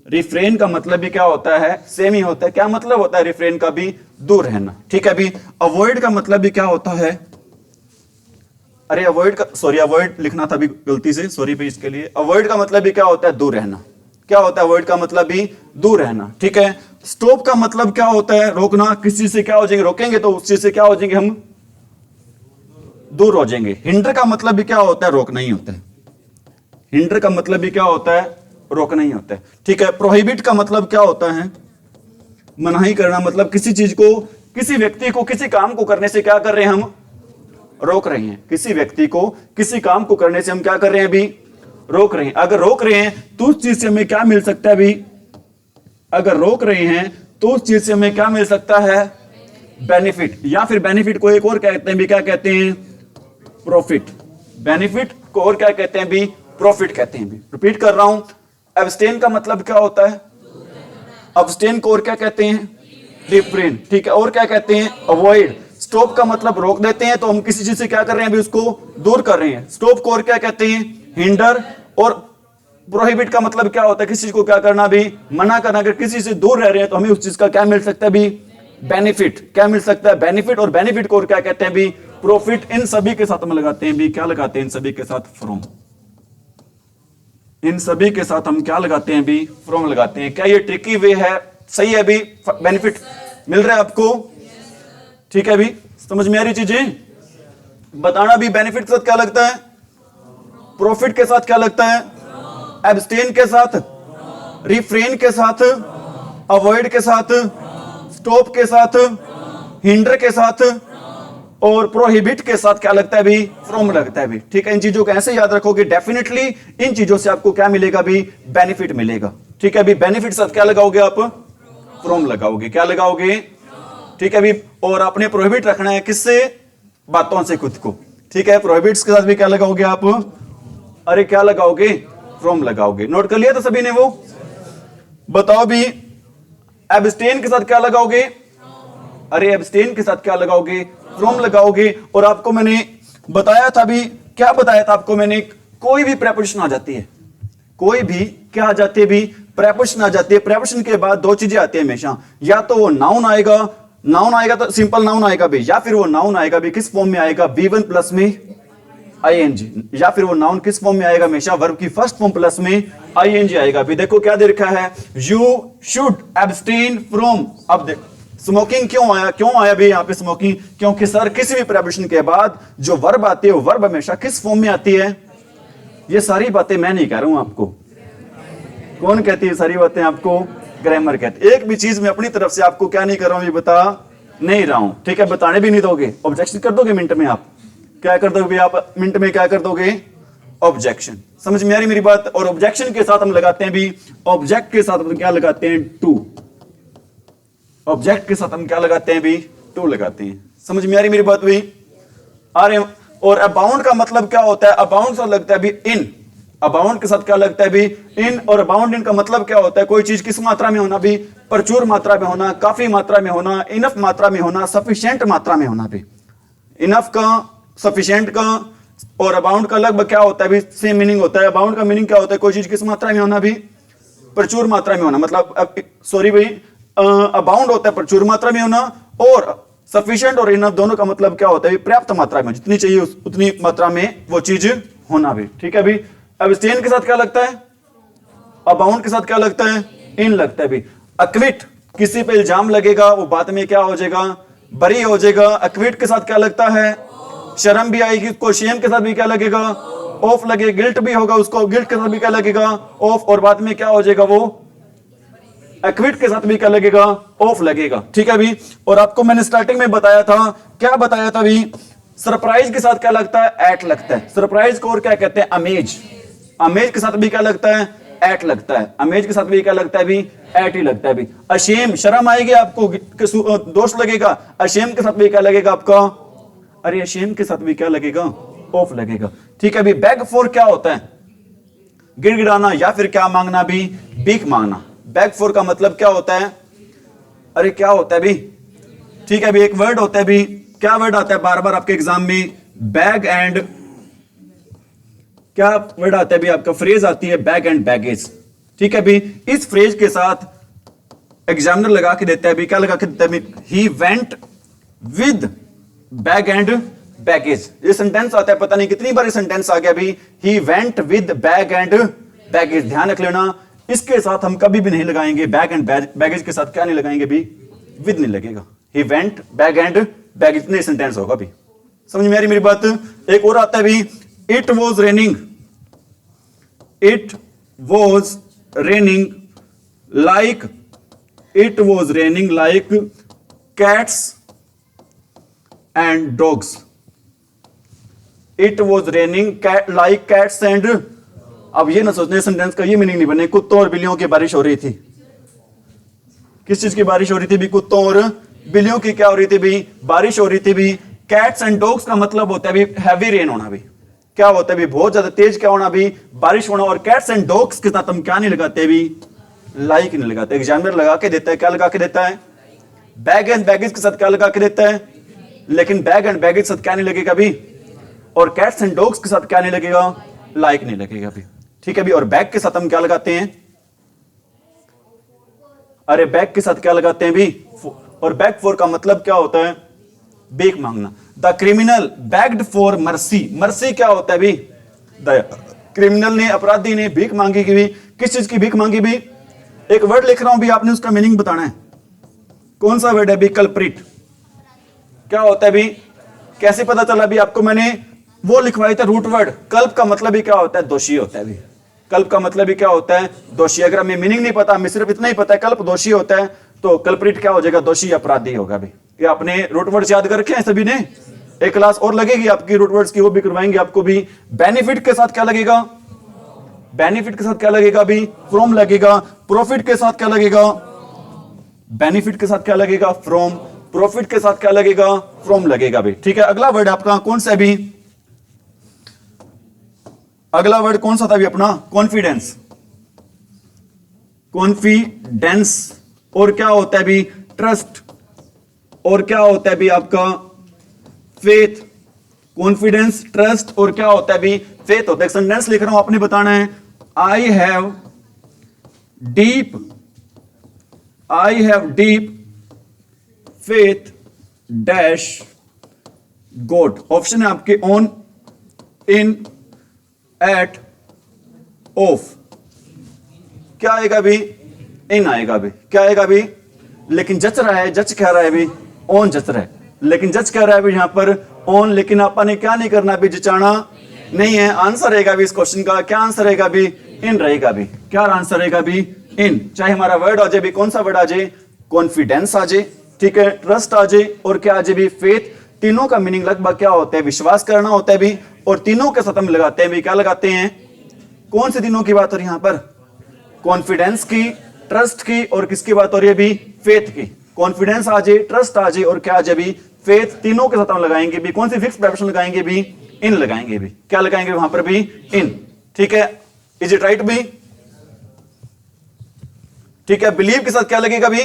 रिफ्रेन का मतलब भी क्या होता है, सेम ही होता है। क्या मतलब होता है रिफ्रेन का भी, दूर रहना। ठीक है अभी अवॉइड का मतलब भी क्या होता है, अरे अवॉइड का, सॉरी अवॉइड लिखना था अभी गलती से, सॉरी भी इसके लिए। अवॉइड का मतलब भी क्या होता है, दूर रहना। क्या होता है अवॉइड का मतलब भी, दूर रहना। ठीक है, स्टॉप का मतलब क्या होता है, रोकना। किसी चीज से क्या हो जाएंगे, रोकेंगे तो उस चीज से क्या हो जाएंगे हम, दूर हो जाएंगे। हिंडर का मतलब भी क्या होता है, रोकना ही होता है। हिंडर का मतलब भी क्या होता है, रोकना ही होता है। ठीक है, प्रोहिबिट का मतलब क्या होता है, मनाही करना। मतलब किसी चीज को, किसी व्यक्ति को किसी काम को करने से क्या कर रहे हैं हम, रोक रहे हैं। किसी व्यक्ति को किसी काम को करने से हम क्या कर रहे हैं अभी, रोक रहे हैं। अगर रोक रहे हैं तो उस चीज से हमें क्या मिल सकता है अभी, अगर रोक रहे हैं तो उस चीज से हमें क्या मिल सकता है, बेनिफिट। या फिर बेनिफिट को एक और कहते हैं भी, क्या कहते हैं, प्रॉफिट। बेनिफिट को और क्या कहते हैं भी, प्रॉफिट कहते हैं भी। रिपीट कर रहा हूं, एब्सटेन का मतलब क्या होता है, अब्सटेन को और क्या कहते हैं, रिफ्रेन। ठीक है, और क्या कहते हैं, अवॉइड। स्टॉप का मतलब रोक देते हैं, तो हम किसी चीज से क्या कर रहे हैं अभी, उसको दूर कर रहे हैं। स्टॉप को और क्या कहते हैं, हिंडर। और प्रोहिबिट का मतलब क्या होता है, किसी चीज को क्या करना भी, मना करना। अगर किसी से दूर रह रहे हैं तो हमें उस चीज का क्या मिल सकता है भी, बेनिफिट। क्या मिल सकता है, बेनिफिट। और बेनिफिट को और क्या कहते हैं भी, प्रॉफिट। इन सभी के साथ हम लगाते हैं भी, क्या लगाते हैं इन सभी के साथ, फ्रॉम। इन सभी के साथ हम क्या लगाते हैं भी, फ्रॉम लगाते हैं। क्या ये ट्रिकी वे है, सही है अभी, बेनिफिट मिल रहा है आपको, ठीक है अभी, समझ में आ रही चीजें, बताना भी बेनिफिट के साथ क्या लगता है, प्रॉफिट के साथ क्या लगता है, एब्सटेन के साथ, रिफ्रेन के साथ, अवॉइड के साथ, स्टॉप के साथ, हिंडर के साथ और प्रोहिबिट के साथ क्या लगता है भी, फ्रॉम लगता है भी, ठीक है। इन चीजों को ऐसे याद रखोगे, डेफिनेटली इन चीजों से आपको क्या मिलेगा भी, बेनिफिट मिलेगा, ठीक है। अभी बेनिफिट साथ क्या लगाओगे आप, फ्रॉम लगाओगे, क्या लगाओगे, ठीक है अभी। और आपने प्रोहिबिट रखना है किससे, बातों से खुद को, ठीक है। प्रोहिबिट्स के साथ भी क्या लगाओगे आप, अरे क्या लगाओगे, फ्रॉम लगाओगे। नोट कर लिया था सभी ने वो, बताओ भी एब्सटेन के साथ क्या लगाओगे, अरे एब्सटेन के साथ क्या लगाओगे, फ्रॉम लगाओगे। और आपको मैंने बताया था भी, क्या बताया था आपको मैंने, कोई भी प्रेपोजिशन आ जाती है, कोई भी क्या आ जाती है भी, प्रेपोजिशन आ जाती है। प्रेपोजिशन के बाद दो चीजें आती है हमेशा, या तो वो नाउन आएगा, नाउन आएगा तो सिंपल नाउन आएगा भी, या फिर वो नाउन आएगा भी किस फॉर्म में आएगा, V1 प्लस में ing, या फिर वो नाउन किस फॉर्म में आएगा, हमेशा वर्ब की फर्स्ट फॉर्म प्लस में ing आएगा भी। देखो क्या दे रखा है, यू शुड एब्सटेन फ्रॉम। अब देख स्मोकिंग क्यों आया भी यहाँ पे स्मोकिंग, क्योंकि सर किसी भी प्रेपोजिशन के बाद जो वर्ब आती है वो वर्ब हमेशा किस फॉर्म में आती है। ये सारी बातें मैं नहीं कह रहा हूं आपको, कौन कहती है सारी बातें आपको, ग्रामर कहते। एक भी चीज मैं अपनी तरफ से आपको क्या नहीं कर रहा हूं, ये बता नहीं रहा हूं, ठीक है। बताने भी नहीं दोगे, ऑब्जेक्शन कर दोगे मिनट में, आप क्या कर दोगे आप मिनट में, क्या कर दोगे, ऑब्जेक्शन। समझ में आ रही मेरी बात। और ऑब्जेक्शन के साथ हम लगाते हैं भी, ऑब्जेक्ट के साथ हम क्या लगाते हैं, टू। ऑब्जेक्ट के साथ हम क्या लगाते हैं भी, टू लगाते हैं। समझ में आ रही मेरी बात भी, आ रहे। और अबाउंड का मतलब क्या होता है, अबाउंड से लगता है भी इन, अबाउंड के साथ क्या लगता है भी, इन। और अबाउंड इन का मतलब क्या होता है, कोई चीज किस मात्रा में होना भी, प्रचुर मात्रा में होना, काफी मात्रा में होना, इनफ मात्रा में होना, सफिशिएंट मात्रा में होना भी। इनफ का, सफिशिएंट का और अबाउंड का लगभग क्या होता है भी, सेम मीनिंग होता है। अबाउंड का मीनिंग क्या होता है, कोई चीज किस मात्रा में होना भी, प्रचुर मात्रा में होना। मतलब सॉरी भाई, अबाउंड होता है प्रचुर मात्रा में होना, और सफिशिएंट और इनफ दोनों का मतलब क्या होता है, पर्याप्त मात्रा में, जितनी चाहिए उतनी मात्रा में वो चीज होना भी, ठीक है। अभी एब्सटेन के साथ क्या लगता है, अबाउंड के साथ क्या लगता है, इन लगता है भी। अक्विट, किसी पे इल्जाम लगेगा वो बाद में क्या हो जाएगा, बरी हो जाएगा। अक्विट के साथ क्या लगता है, शर्म भी आएगी उसको, शेम के साथ भी क्या लगेगा, ऑफ लगेगा। गिल्ट भी होगा उसको, गिल्ट के साथ भी क्या लगेगा, ऑफ। और बाद में क्या हो जाएगा, वो एक्विट के साथ भी क्या लगेगा, ऑफ लगेगा, ठीक है भी। और आपको मैंने स्टार्टिंग में बताया था, क्या बताया था भी, सरप्राइज के साथ क्या लगता है, एट लगता है। सरप्राइज को और क्या कहते हैं, अमेज। अमेज के साथ भी क्या लगता है, एट लगता है। अमेज के साथ भी क्या लगता है भी, एट ही लगता है भी। अशेम, शर्म आएगी आपको, दोष लगेगा, अशेम के साथ भी क्या लगेगा आपका, अरे अशेम के साथ भी क्या लगेगा, ऑफ लगेगा, ठीक है भी। बैग फॉर क्या होता है, गिड़गिड़ाना या फिर क्या मांगना भी, भीख मांगना। बैग फॉर का मतलब क्या होता है, अरे क्या होता है भी, ठीक है भी। एक वर्ड होता है भी, क्या वर्ड आता है बार बार आपके एग्जाम में, बैग एंड, क्या वर्ड आता है भी आपका, फ्रेज आती है बैग एंड बैगेज, ठीक है भी। इस फ्रेज के साथ एग्जामिनर लगा के देता है भी, क्या लगा के देता है भी, he went with bag and baggage. ये सेंटेंस आता है, पता नहीं कितनी बार ये सेंटेंस आ गया भी, he went with bag and baggage. ध्यान रख लेना, इसके साथ हम कभी भी नहीं लगाएंगे, बैग एंड बैगेज के साथ क्या नहीं लगाएंगे भी, विद नहीं लगेगा। He went bag and baggage, इतने सेंटेंस होगा भी। समझ में आ रही मेरी बात। एक और आता है भी, it was raining, it was raining like, it was raining like cats and dogs. It was raining like cats and, अब ये ना सोचने सेंटेंस का ये मीनिंग नहीं बने, कुत्तों और बिल्लियों की बारिश हो रही थी। किस चीज की बारिश हो रही थी भी, कुत्तों और बिल्लियों की क्या हो रही थी भी, बारिश हो रही थी भी। कैट्स एंड डॉग्स का मतलब होता है भी हैवी रेन होना भी, क्या होता है भी, बहुत ज्यादा तेज क्या होना भी, बारिश होना। और कैट्स एंड डॉग्स के साथ हम क्या नहीं लगाते भी, लाइक नहीं लगाते। एग्जामिनर लगा के देता है, क्या लगा के देता है, बैग एंड बैगेज के साथ क्या लगा के देता है, लेकिन बैग एंड बैगेज के साथ क्या नहीं लगेगा भी, और कैट्स एंड डॉग्स के साथ क्या नहीं लगेगा, लाइक नहीं लगेगा भी, ठीक है भी। और बैग के साथ हम क्या लगाते हैं, अरे बैग के साथ क्या लगाते हैं भी, और बैग फॉर का मतलब क्या होता है, भीख मांगना। The criminal bagged for mercy. Mercy क्या होता है भी, द क्रिमिनल ने, अपराधी ने भीख मांगी की भी, किस चीज की भीख मांगी भी, एक वर्ड लिख रहा हूं भी, आपने उसका मीनिंग बताना है। कौन सा वर्ड है भी? कल्प्रिट। क्या होता है भी? कैसे पता चला भी आपको? मैंने वो लिखवाई था रूट वर्ड। कल्प का मतलब ही क्या होता है? दोषी होता है भी। कल्प का मतलब ही क्या होता है? दोषी। अगर हमें मीनिंग नहीं पता, हमें सिर्फ इतना ही पता है कल्प दोषी होता है, तो कल्प्रिट क्या हो जाएगा? दोषी, अपराधी होगा भी। ये आपने रूट वर्ड्स याद कर रखे हैं सभी ने? एक क्लास और लगेगी आपकी रूट वर्ड्स की, वो भी करवाएंगे आपको भी। बेनिफिट के साथ क्या लगेगा? बेनिफिट के साथ क्या लगेगा भी? फ्रॉम लगेगा। प्रॉफिट के साथ क्या लगेगा? बेनिफिट के साथ क्या लगेगा? फ्रॉम। प्रॉफिट के साथ क्या लगेगा? फ्रॉम लगेगा भी। ठीक है, अगला वर्ड आपका कौन सा है भी? अगला वर्ड कौन सा था भी अपना? कॉन्फिडेंस। कॉन्फिडेंस। और क्या होता है भी? ट्रस्ट। और क्या होता है भी आपका? फेथ। कॉन्फिडेंस, ट्रस्ट और क्या होता है भी? फेथ होता है। एक सेंटेंस लिख रहा हूं, आपने बताना है I have deep faith dash God. Option है आपके ऑन, इन, एट, ऑफ। क्या आएगा भी? इन आएगा भी। क्या आएगा भी? लेकिन जच रहा है, जच कह रहा है भी ऑन जच रहा है, लेकिन जच कह रहा है भी यहां पर ऑन, लेकिन आपने क्या नहीं करना भी? जचाना नहीं है। आंसर रहेगा भी इस क्वेश्चन का, क्या आंसर रहेगा भी? इन रहेगा भी। क्या आंसर रहेगा भी? इन। चाहे हमारा वर्ड आ जाए भी, कौन सा वर्ड आ जाए? कॉन्फिडेंस आ जाए, ठीक है, ट्रस्ट आ जाए और क्या आ जाए भी? फेथ। तीनों का मीनिंग लगभग क्या होता है? विश्वास करना होता है भी। और तीनों के साथ हम लगाते हैं भी, क्या लगाते हैं? कौन से तीनों की बात हो रही है यहां पर? कॉन्फिडेंस की, ट्रस्ट की और किसकी बात हो रही है भी? फेथ की। कॉन्फिडेंस आ जाए, ट्रस्ट आ जाए और क्या आ जाए भी? फेथ। तीनों के साथ हम लगाएंगे भी कौन सी फिक्स प्रेपोजिशन लगाएंगे भी? इन लगाएंगे भी। क्या लगाएंगे वहां पर भी? इन। ठीक है, इज इट राइट भी? ठीक है, बिलीव के साथ क्या लगेगा भी?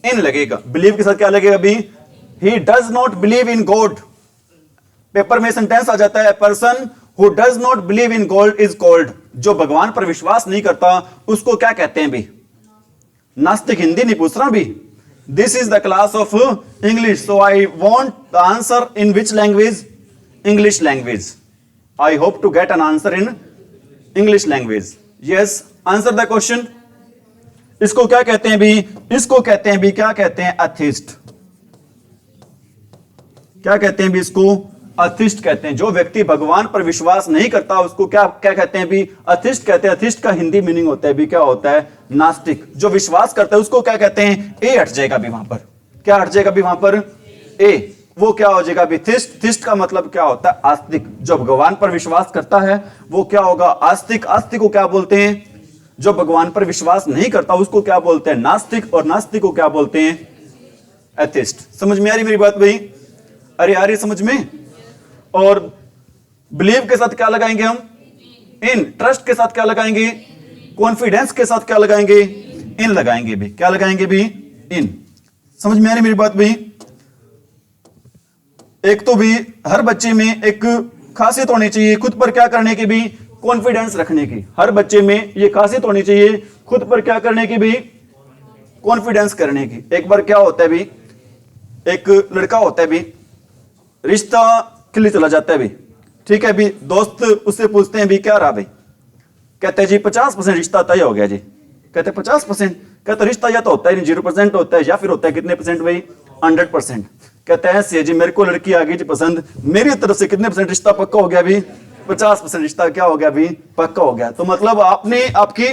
इन लगेगा। बिलीव के साथ क्या लगेगा भी? He does not believe in God. Paper में सेंटेंस आ जाता है, person who does not believe in God is called. जो भगवान पर विश्वास नहीं करता उसको क्या कहते हैं भी? नास्तिक। हिंदी नहीं पूछ रहा भी, this is the class of English, so I want the answer in which language? English language. I hope to get an answer in English language. Yes, answer the question. इसको क्या कहते हैं भी? इसको कहते हैं भी, क्या कहते हैं? अथिस्ट। क्या कहते हैं भी इसको? अथिस्ट कहते हैं। जो व्यक्ति भगवान पर विश्वास नहीं करता उसको क्या क्या कहते हैं भी? अथिस्ट कहते हैं। अथिस्ट का हिंदी मीनिंग होता है भी, क्या होता है? नास्तिक। जो विश्वास करता है उसको क्या कहते हैं? ए हट जाएगा भी वहां पर। क्या हट जाएगा भी वहां पर? ए। वो क्या हो जाएगा भी? थिस्ट। थिस्ट का मतलब क्या होता है? आस्तिक। जो भगवान पर विश्वास करता है वो क्या होगा? आस्तिक। आस्तिक को क्या बोलते हैं? जो भगवान पर विश्वास नहीं करता उसको क्या बोलते हैं? नास्तिक। और नास्तिक को क्या बोलते हैं? एथिस्ट। समझ में आ रही मेरी बात भाई? अरे आ रही समझ में? और बिलीव के साथ क्या लगाएंगे हम? इन। ट्रस्ट के साथ क्या लगाएंगे? कॉन्फिडेंस के साथ क्या लगाएंगे? इन लगाएंगे भी। क्या लगाएंगे भी? इन। समझ में आ रही मेरी बात भी? एक तो भी हर बच्चे में एक खासियत होनी चाहिए खुद पर क्या करने की भी? कॉन्फिडेंस रखने की। हर बच्चे में ये खासियत होनी चाहिए खुद पर क्या करने की भी? कॉन्फिडेंस करने की। एक बार क्या होता है भी, एक लड़का होता है भी, रिश्ता के लिए चला जाता है भी, ठीक है भी। दोस्त उससे पूछते हैं भी क्या रहा भाई? कहते हैं जी 50% रिश्ता तय हो गया जी। कहते 50%? कहते रिश्ता या तो होता है 0% होता है या फिर होता है कितने परसेंट भाई? 100%। कहते हैं ऐसे जी, मेरे को लड़की आ गई जी पसंद, मेरी तरफ से कितने % रिश्ता पक्का हो गया भी? 50% रिश्ता क्या हो गया भी? पक्का हो गया। तो मतलब आपने आपकी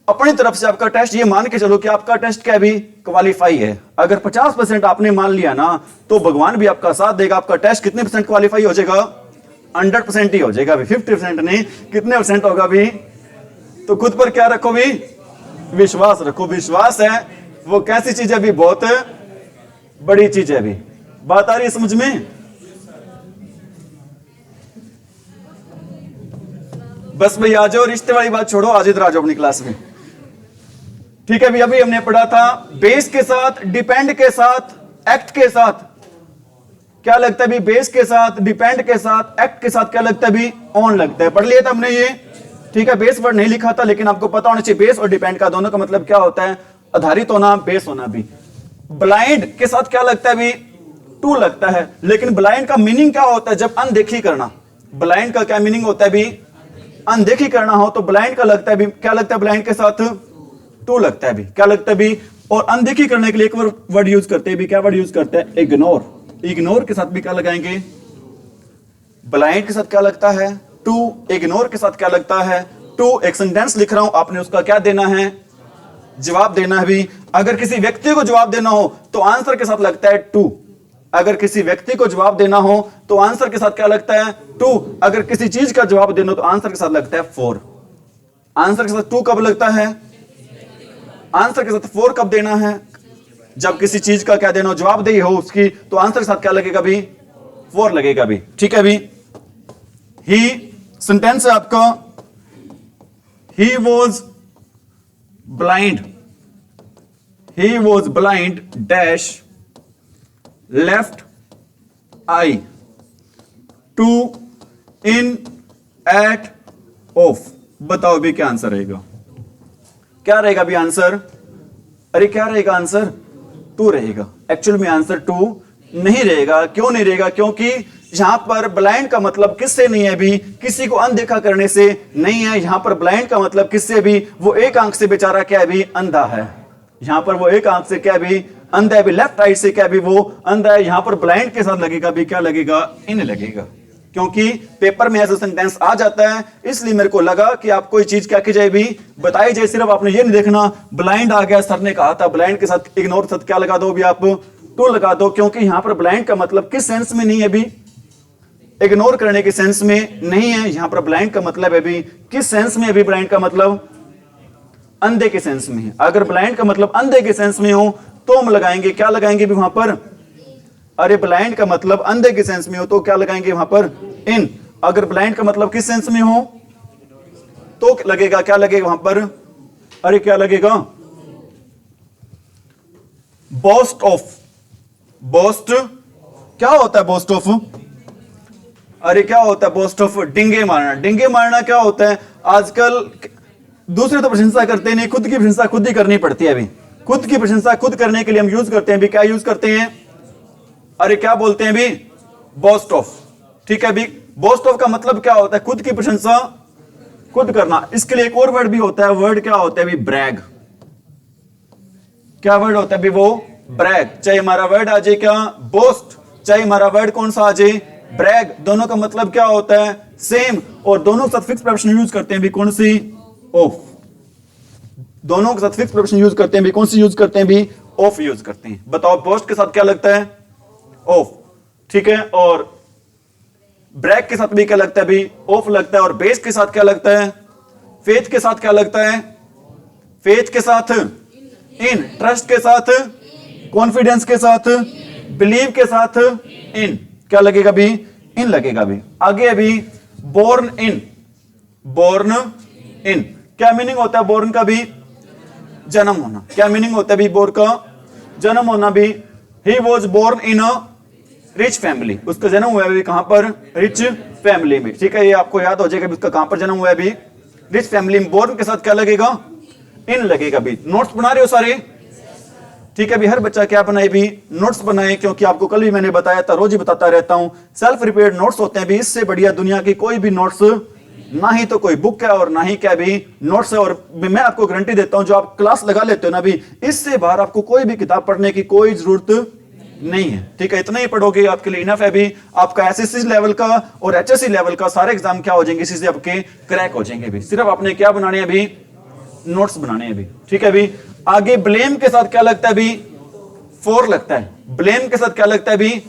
अपनी तरफ से आपका टेस्ट ये मान के चलो कि आपका टेस्ट क्या भी? क्वालिफाई है। अगर 50% आपने मान लिया ना तो भगवान भी आपका साथ देगा। आपका टेस्ट कितने % क्वालिफाई हो जाएगा? 100% ही हो जाएगा भी, 50% नहीं। कितने % होगा भी? तो खुद पर क्या रखो भी? विश्वास रखो। विश्वास है वो कैसी चीज है भी? बहुत बड़ी चीज है भी। बात आ रही है समझ में? बस भाई आ जाओ, रिश्ते वाली बात छोड़ो, आज इधर आ जाओ अपनी क्लास में। ठीक है भी, अभी हमने पढ़ा था बेस के साथ, डिपेंड के साथ, एक्ट के साथ क्या लगता है भी? बेस के साथ, डिपेंड के साथ, एक्ट के साथ क्या लगता है भी? ऑन लगता है। पढ़ लिया था हमने ये, ठीक है। बेस वर्ड नहीं लिखा था लेकिन आपको पता होना चाहिए बेस और डिपेंड का दोनों का मतलब क्या होता है? आधारित होना, बेस होना भी। ब्लाइंड के साथ क्या लगता है भी? टू लगता है। लेकिन ब्लाइंड का मीनिंग क्या होता है? जब अनदेखी करना। ब्लाइंड का क्या मीनिंग होता है भी? अनदेखी करना हो तो ब्लाइंड का लगता है भी, क्या लगता है ब्लाइंड के साथ? टू लगता है भी। क्या लगता है भी? और अनदेखी करने के लिए एक वर्ड यूज करते हैं भी। क्या वर्ड यूज करते हैं? इग्नोर। इग्नोर के साथ भी क्या लगाएंगे? ब्लाइंड के साथ क्या लगता है? टू। इग्नोर के साथ क्या लगता है? टू। एक सेंटेंस लिख रहा हूं, आपने उसका क्या देना है? जवाब देना है भी। अगर किसी व्यक्ति को जवाब देना हो तो आंसर के साथ लगता है टू। अगर किसी व्यक्ति को जवाब देना हो तो आंसर के साथ क्या लगता है? टू। अगर किसी चीज का जवाब देना हो तो आंसर के साथ लगता है फोर। आंसर के साथ टू कब लगता है? आंसर के साथ फोर कब देना है? जब किसी चीज का क्या देना हो, जवाब दे हो उसकी, तो आंसर के साथ क्या लगेगा भी? फोर लगेगा भी। ठीक है भी। ही सेंटेंस है आपका, he was blind, he was blind dash left eye to in at off। बताओ भी क्या आंसर रहेगा? क्या रहेगा भी आंसर? अरे क्या रहेगा आंसर? टू रहेगा। एक्चुअल में आंसर टू नहीं रहेगा। क्यों नहीं रहेगा? क्योंकि यहां पर ब्लाइंड का मतलब किससे नहीं है भी? किसी को अनदेखा करने से नहीं है। यहां पर ब्लाइंड का मतलब किससे भी? वो एक आंख से बेचारा क्या है भी? अंधा है। यहां पर वो एक आंख से क्या भी? अंधा है भी। लेफ्ट आइट से क्या भी? वो अंधा है। यहां पर ब्लाइंड के साथ लगेगा भी क्या लगेगा? इन लगेगा। क्योंकि पेपर में ऐसा सेंटेंस आ जाता है, इसलिए मेरे को लगा कि आप कोई चीज क्या की जाए भी? बताई जाए। सिर्फ आपने ये नहीं देखना ब्लाइंड आ गया, सर ने कहा था ब्लाइंड के साथ इग्नोर के साथ क्या लगा दो भी? आप टू लगा दो। क्योंकि यहां पर ब्लाइंड का मतलब किस सेंस में नहीं है भी? इग्नोर करने के सेंस में नहीं है। यहां पर ब्लाइंड का मतलब है भी किस सेंस में? अभी ब्लाइंड का मतलब अंधे के सेंस में है। अगर ब्लाइंड का मतलब अंधे के सेंस में हो तो हम लगाएंगे, क्या लगाएंगे भी वहां पर? अरे ब्लाइंड का मतलब अंधे के सेंस में हो तो क्या लगाएंगे वहां पर? इन। अगर ब्लाइंड का मतलब किस सेंस में हो तो लगेगा, क्या लगेगा वहां पर? अरे क्या लगेगा? Boast of. बोस्ट क्या होता है? बोस्ट ऑफ, अरे क्या होता है बोस्ट ऑफ? डिंगे मारना। डिंगे मारना क्या होता है? आजकल दूसरे तो प्रशंसा करते नहीं, खुद की प्रशंसा खुद ही करनी पड़ती है। अभी खुद की प्रशंसा खुद करने के लिए हम यूज करते हैं भी, क्या यूज करते हैं? अरे क्या बोलते हैं भी? Boast of. ठीक है भी। बोस्ट ऑफ का मतलब क्या होता है? खुद की प्रशंसा खुद करना। इसके लिए एक और वर्ड भी होता है। वर्ड क्या होता है भी? ब्रैग। क्या वर्ड होता है भी? वो ब्रैग। चाहे हमारा वर्ड आ जाए क्या? बोस्ट, चाहे हमारा वर्ड कौन सा आ जाए? ब्रैग। दोनों का मतलब क्या होता है? सेम। और दोनों साथ फिक्स प्रेपोजिशन यूज करते हैं भी। कौन सी? ऑफ। दोनों के साथ फिक्स प्रेपोजिशन यूज करते हैं भी। कौन सी यूज करते हैं भी? ऑफ यूज करते हैं। बताओ बोस्ट के साथ क्या लगता है? ऑफ। ठीक है। और ब्रैग के साथ भी क्या लगता है भी? ऑफ लगता है। और बेस के साथ क्या लगता है? फेथ के साथ क्या लगता है? फेथ के साथ इन। ट्रस्ट के साथ, कॉन्फिडेंस के साथ, बिलीव के साथ इन। क्या लगेगा भी? इन लगेगा भी। आगे अभी बोर्न इन। बोर्न इन क्या मीनिंग होता है? बोर्न का भी जन्म होना। क्या मीनिंग होता है भी? बोर्न का जन्म होना भी। He was born in a rich family. उसका जन्म हुआ है भी कहां पर? रिच फैमिली में। ठीक है। ये आपको याद हो जाएगा उसका कहां पर जन्म हुआ है भी? रिच फैमिली में। बोर्न के साथ क्या लगेगा? इन लगेगा भी। नोट्स बना रहे हो सारे? ठीक है भी। हर बच्चा क्या बनाए भी? नोट्स बनाए। क्योंकि आपको कल भी मैंने बताया था, रोज ही बताता रहता हूं, सेल्फ प्रिपेयर्ड नोट्स होते हैं भी। इससे बढ़िया दुनिया की कोई भी नोट्स ना ही तो कोई बुक है और ना ही क्या भी नोट्स है। और मैं आपको गारंटी देता हूं, जो आप क्लास लगा लेते हो ना भी, इससे बाहर आपको कोई भी किताब पढ़ने की कोई जरूरत नहीं है। ठीक है। इतना ही पढ़ोगे आपके लिए इनफ है भी। आपका एसएससी लेवल का और एचएससी लेवल का सारे एग्जाम क्या हो जाएंगे? इसी से आपके क्रैक हो जाएंगे भी। सिर्फ आपने क्या बनाने हैं भी? नोट्स बनाने हैं भी। ठीक है भी। आगे ब्लेम के साथ क्या लगता है भी? फोर लगता है। ब्लेम के साथ क्या लगता है भी?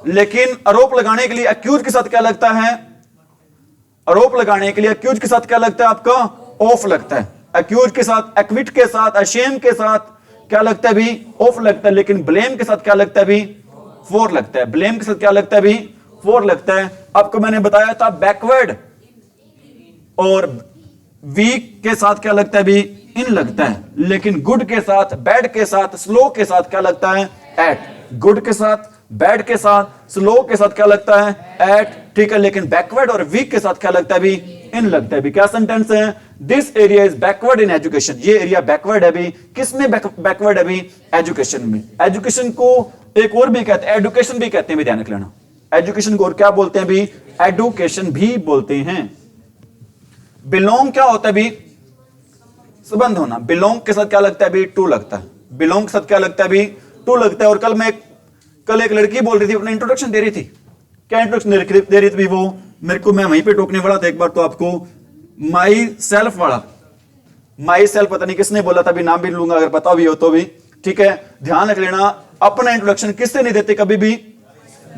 लेकिन आरोप लगाने के लिए अक्यूज के साथ क्या लगता है? आरोप लगाने के लिए अक्यूज के साथ क्या लगता है आपका? ऑफ लगता है। अक्यूज के साथ, एक्विट के साथ, अशेम के साथ क्या लगता है भी? ऑफ लगता है। लेकिन ब्लेम के साथ क्या लगता है भी? फोर लगता है। ब्लेम के साथ क्या लगता है भी? फोर लगता है। आपको मैंने बताया था बैकवर्ड और वीक के साथ क्या लगता है भी? इन लगता है। लेकिन गुड के साथ, बैड के साथ, स्लो के साथ क्या लगता है? एट। गुड के साथ, बैड के साथ, स्लो के साथ क्या लगता है? एट। ठीक है। लेकिन बैकवर्ड और वीक के साथ क्या लगता है भी? इन लगता है भी। क्या सेंटेंस है? This area is backward in education. ये एरिया बैकवर्ड है भी। किसमें बैकवर्ड है भी? एजुकेशन में। एजुकेशन को एक और भी कहते हैं, एडुकेशन भी कहते हैं भी, ध्यान रख लेना। एजुकेशन को और क्या बोलते हैं भी? एडुकेशन भी बोलते हैं। बिलोंग क्या होता है भी? संबंध होना। बिलोंग के साथ क्या लगता है अभी? टू लगता है। बिलोंग के साथ क्या लगता है अभी? टू लगता है। और कल एक लड़की बोल रही थी, अपना इंट्रोडक्शन दे रही थी। क्या इंट्रोडक्शन दे रही थी वो? मेरे को, मैं वहीं पे टोकने वाला था एक बार तो आपको, माई सेल्फ वाला। माई सेल्फ पता नहीं किसने बोला था, अभी नाम भी लूंगा अगर पता भी हो तो भी, ठीक है। ध्यान रख लेना, अपना इंट्रोडक्शन किससे नहीं देते कभी भी?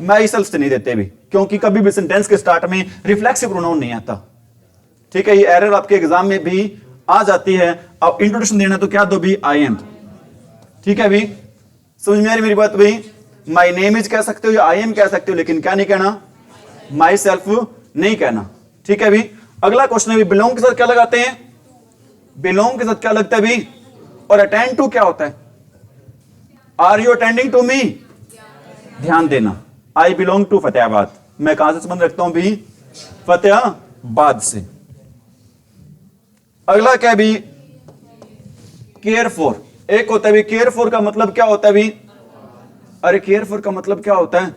माई सेल्फ से नहीं देते भी, क्योंकि कभी भी सेंटेंस के स्टार्ट में रिफ्लेक्सिव प्रोनाउन नहीं आता, ठीक है। ये एरर आपके एग्जाम में भी आ जाती है। अब इंट्रोडक्शन देना तो क्या दो भी? आई एम, ठीक है भी। समझ में आ रही मेरी बात भाई? माई नेम इज कह सकते हो या आई एम कह सकते हो, लेकिन क्या नहीं कहना? माई सेल्फ नहीं कहना, ठीक है भी। अगला क्वेश्चन है भी, बिलोंग के साथ क्या लगाते हैं? बिलोंग के साथ क्या लगता है भी? और अटेंड टू क्या होता है? Are you attending to me? ध्यान देना, आई बिलोंग टू फतेहाबाद। मैं कहां से संबंध रखता हूं भी? फतेहाबाद से। अगला क्या है भी? Care for. एक होता है भी केयर फॉर का मतलब क्या होता है भी? अरे केयर फॉर का मतलब क्या होता है?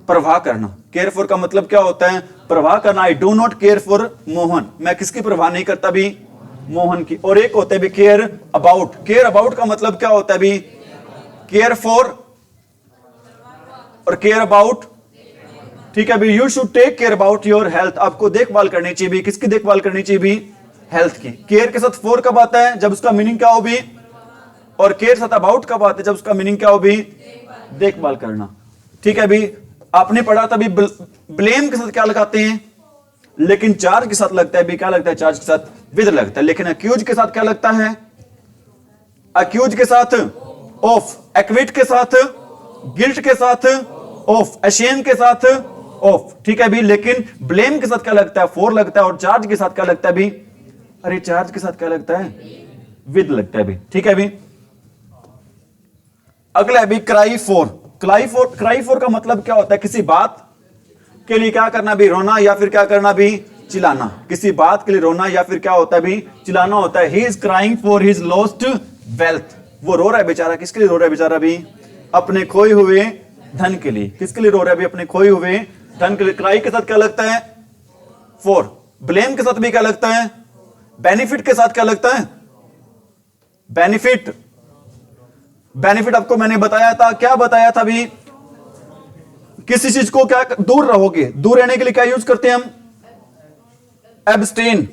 परवाह करना। केयर फॉर का मतलब क्या होता है? परवाह करना। I do not care for Mohan. मैं किसकी परवाह नहीं करता भी? मोहन की। और एक होता है भी केयर अबाउट। केयर अबाउट का मतलब क्या होता है भी? केयर फॉर और केयर अबाउट, ठीक है भी। You should take care about your health. आपको देखभाल करनी चाहिए भी। किसकी देखभाल करनी चाहिए भी? हेल्थ की। केयर के साथ फॉर कब आता है? जब उसका मीनिंग क्या हो भी? और केयर साथ अबाउट कब आता है? जब उसका मीनिंग क्या हो भी? देखभाल करना, ठीक है भी। आपने पढ़ा था भी ब्लेम के साथ क्या लगाते हैं? लेकिन चार्ज के साथ लगता है भी। क्या लगता है? चार्ज के साथ विद लगता है। लेकिन अक्यूज के साथ क्या लगता है? अक्यूज के साथ ऑफ, एक्विट के साथ, गिल्ट के साथ ऑफ, अशेम के साथ ऑफ, ठीक है भी। लेकिन ब्लेम के साथ क्या लगता है? फॉर लगता है। और चार्ज के साथ क्या लगता है भी? अरे चार्ज के साथ क्या लगता है? विद लगता है भी, ठीक है भी। अगला है भी क्राई फॉर। क्राई फॉर का मतलब क्या होता है? किसी बात के लिए क्या करना भी? रोना या फिर क्या करना भी? चिल्लाना। किसी बात के लिए रोना या फिर क्या होता है भी? चिल्लाना होता है। He is crying for his lost wealth. वो रो रहा है बेचारा। किसके लिए रो रहा है बेचारा भी? अपने खोए हुए धन के लिए। किसके लिए रो रहा है भी? अपने खोए हुए धन के लिए। क्राई के साथ क्या लगता है? फॉर। ब्लेम के साथ भी क्या लगता है? बेनिफिट के साथ क्या लगता है? बेनिफिट। बेनिफिट आपको मैंने बताया था, क्या बताया था भी? किसी चीज को क्या दूर रहोगे, दूर रहने के लिए क्या यूज करते हैं हम? एब्सटेन।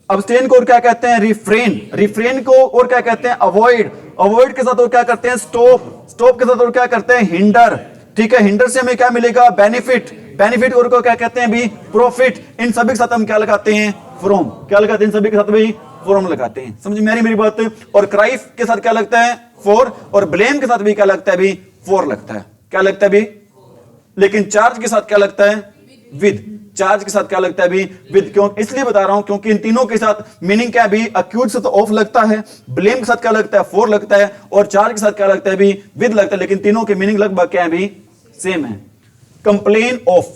अब्सटेन को और क्या कहते हैं? रिफ्रेन। रिफ्रेन को और क्या कहते हैं? अवॉइड। अवॉइड के साथ और क्या करते हैं? स्टॉप। स्टॉप के साथ और क्या करते हैं? हिंडर, ठीक है। हिंडर से हमें क्या मिलेगा? बेनिफिट। बेनिफिट और को क्या कहते हैं भी? प्रॉफिट। इन सभी के साथ हम क्या लगाते हैं? फ्रॉम। क्या लगाते हैं? इन सभी के साथ भी फ्रॉम लगाते हैं। समझ में आ रही मेरी बात? और क्राइफ के साथ क्या लगता है? फॉर। और ब्लेम के साथ भी क्या लगता है भी? फॉर लगता है। क्या लगता है भी? लेकिन चार्ज के साथ क्या लगता है? विद। चार्ज के साथ क्या लगता है भी? विद। क्यों? इसलिए बता रहा हूं क्योंकि इन तीनों के साथ मीनिंग क्या भी? अक्यूज से तो ऑफ लगता है, ब्लेम के साथ क्या लगता है? फॉर लगता है, और चार्ज के साथ क्या लगता है भी? विद लगता है। लेकिन तीनों के मीनिंग लगभग क्या है भी? सेम है। Complain of.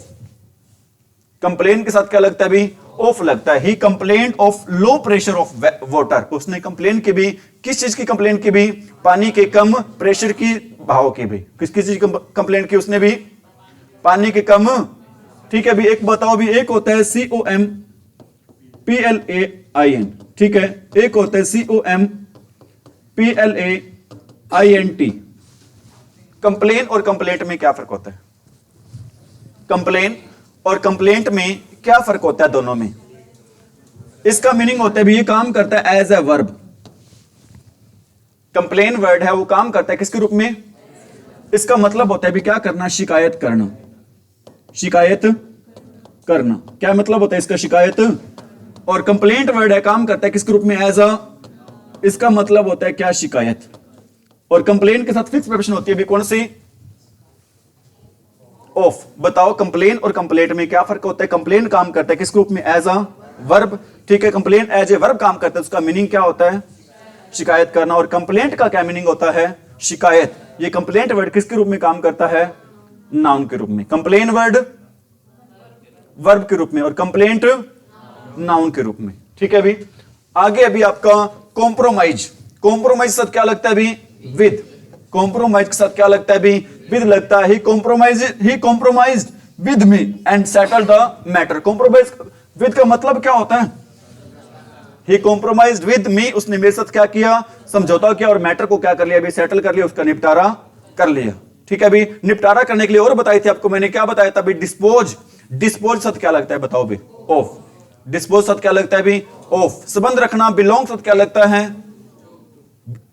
कंप्लेन के साथ क्या लगता है भी? ऑफ लगता है। He complain of low pressure of water. उसने कंप्लेन की भी। किस चीज की कंप्लेन की भी? पानी के कम प्रेशर की, भाव की भी। किस चीज की कंप्लेन की उसने भी? पानी के कम, ठीक है भी। एक बताओ भी, एक होता है COMPLAIN, ठीक है। एक होता है COMPLAINT। कंप्लेन और कंप्लेंट में क्या फर्क होता है? कंप्लेन और कंप्लेंट में क्या फर्क होता है दोनों में? इसका मीनिंग होता है भी, ये काम करता है as a verb. Complain word है, वो काम करता है किसके रूप में? इसका मतलब होता है भी क्या करना? शिकायत करना। शिकायत करना। क्या मतलब होता है इसका? शिकायत। और कंप्लेंट वर्ड है, काम करता है किसके रूप में? As a. इसका मतलब होता है क्या? शिकायत। और कंप्लेन के साथ फिक्स प्रिपोजिशन होती है भी, कौन सी? ऑफ। बताओ कंप्लेन और कंप्लेंट में क्या फर्क होता है? कंप्लेन काम करता है किस ग्रुप में? एज अ वर्ब, ठीक है। कंप्लेन एज ए वर्ब काम करता है, उसका मीनिंग क्या होता है? शिकायत करना। और कंप्लेंट का क्या मीनिंग होता है? शिकायत। ये कंप्लेंट वर्ड किसके रूप में काम करता है? नाउन के रूप में। कंप्लेन वर्ड वर्ब के रूप में और कंप्लेंट नाउन के रूप में, ठीक है भी। आगे अभी आपका कॉम्प्रोमाइज। कॉम्प्रोमाइज साथ क्या लगता है भी? विद। कॉम्प्रोमाइज के साथ क्या लगता है भी? विद लगता है। He compromised with me and settle the matter. Compromise with का मतलब क्या होता है? ही कॉम्प्रोमाइज्ड विद मी, उसने मेरे साथ क्या किया, समझौता किया और मैटर को क्या कर लिया अभी, सेटल कर लिया, उसका निपटारा कर लिया। ठीक है अभी, निपटारा करने के लिए और बताई थी आपको मैंने, क्या बताया था अभी, डिस्पोज। डिस्पोज शब्द क्या लगता है बताओ भी, ऑफ। डिस्पोज शब्द क्या लगता है भी, ऑफ। संबंध रखना, बिलोंग शब्द क्या लगता है,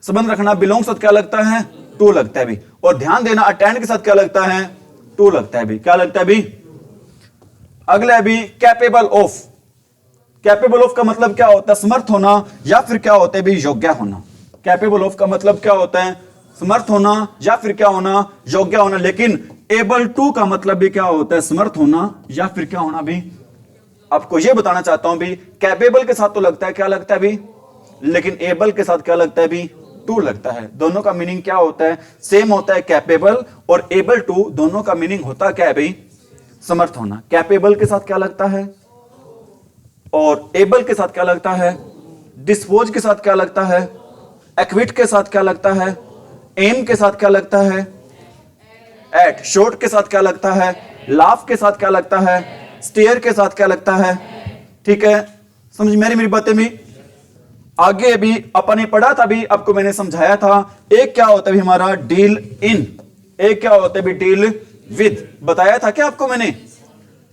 संबंध रखना, बिलोंग शब्द क्या लगता है, टू लगता है भी। और ध्यान देना, अटेंड के साथ क्या लगता है, टू लगता है भी। क्या लगता है भी, अगला है भी कैपेबल ऑफ। कैपेबल ऑफ का मतलब क्या होता है, समर्थ होना, या फिर क्या होता है भी, योग्य होना। कैपेबल ऑफ का मतलब क्या होता है, समर्थ होना या फिर क्या होना, योग्य होना। लेकिन एबल टू का मतलब भी क्या होता है, समर्थ होना या फिर क्या होना भी। आपको यह बताना चाहता हूं भी, कैपेबल के साथ तो लगता है क्या लगता है भी, लेकिन एबल के साथ क्या लगता है भी, टू लगता है। दोनों का मीनिंग क्या होता है, सेम होता है। कैपेबल और एबल टू दोनों का मीनिंग होता क्या है भाई, समर्थ होना। कैपेबल के साथ क्या लगता है और एबल के साथ क्या लगता है, डिस्पोज के साथ क्या लगता है, एक्विट के साथ क्या लगता है, एम के साथ क्या लगता है, एट, शॉर्ट के साथ क्या लगता है, लाफ के साथ क्या लगता है, स्टेयर के साथ क्या लगता है। ठीक है, समझ मेरी बातें भी। आगे भी अपन ने पढ़ा था भी, आपको मैंने समझाया था, एक क्या होता है हमारा डील इन, एक क्या होता है भी डील विद। बताया था क्या आपको मैंने,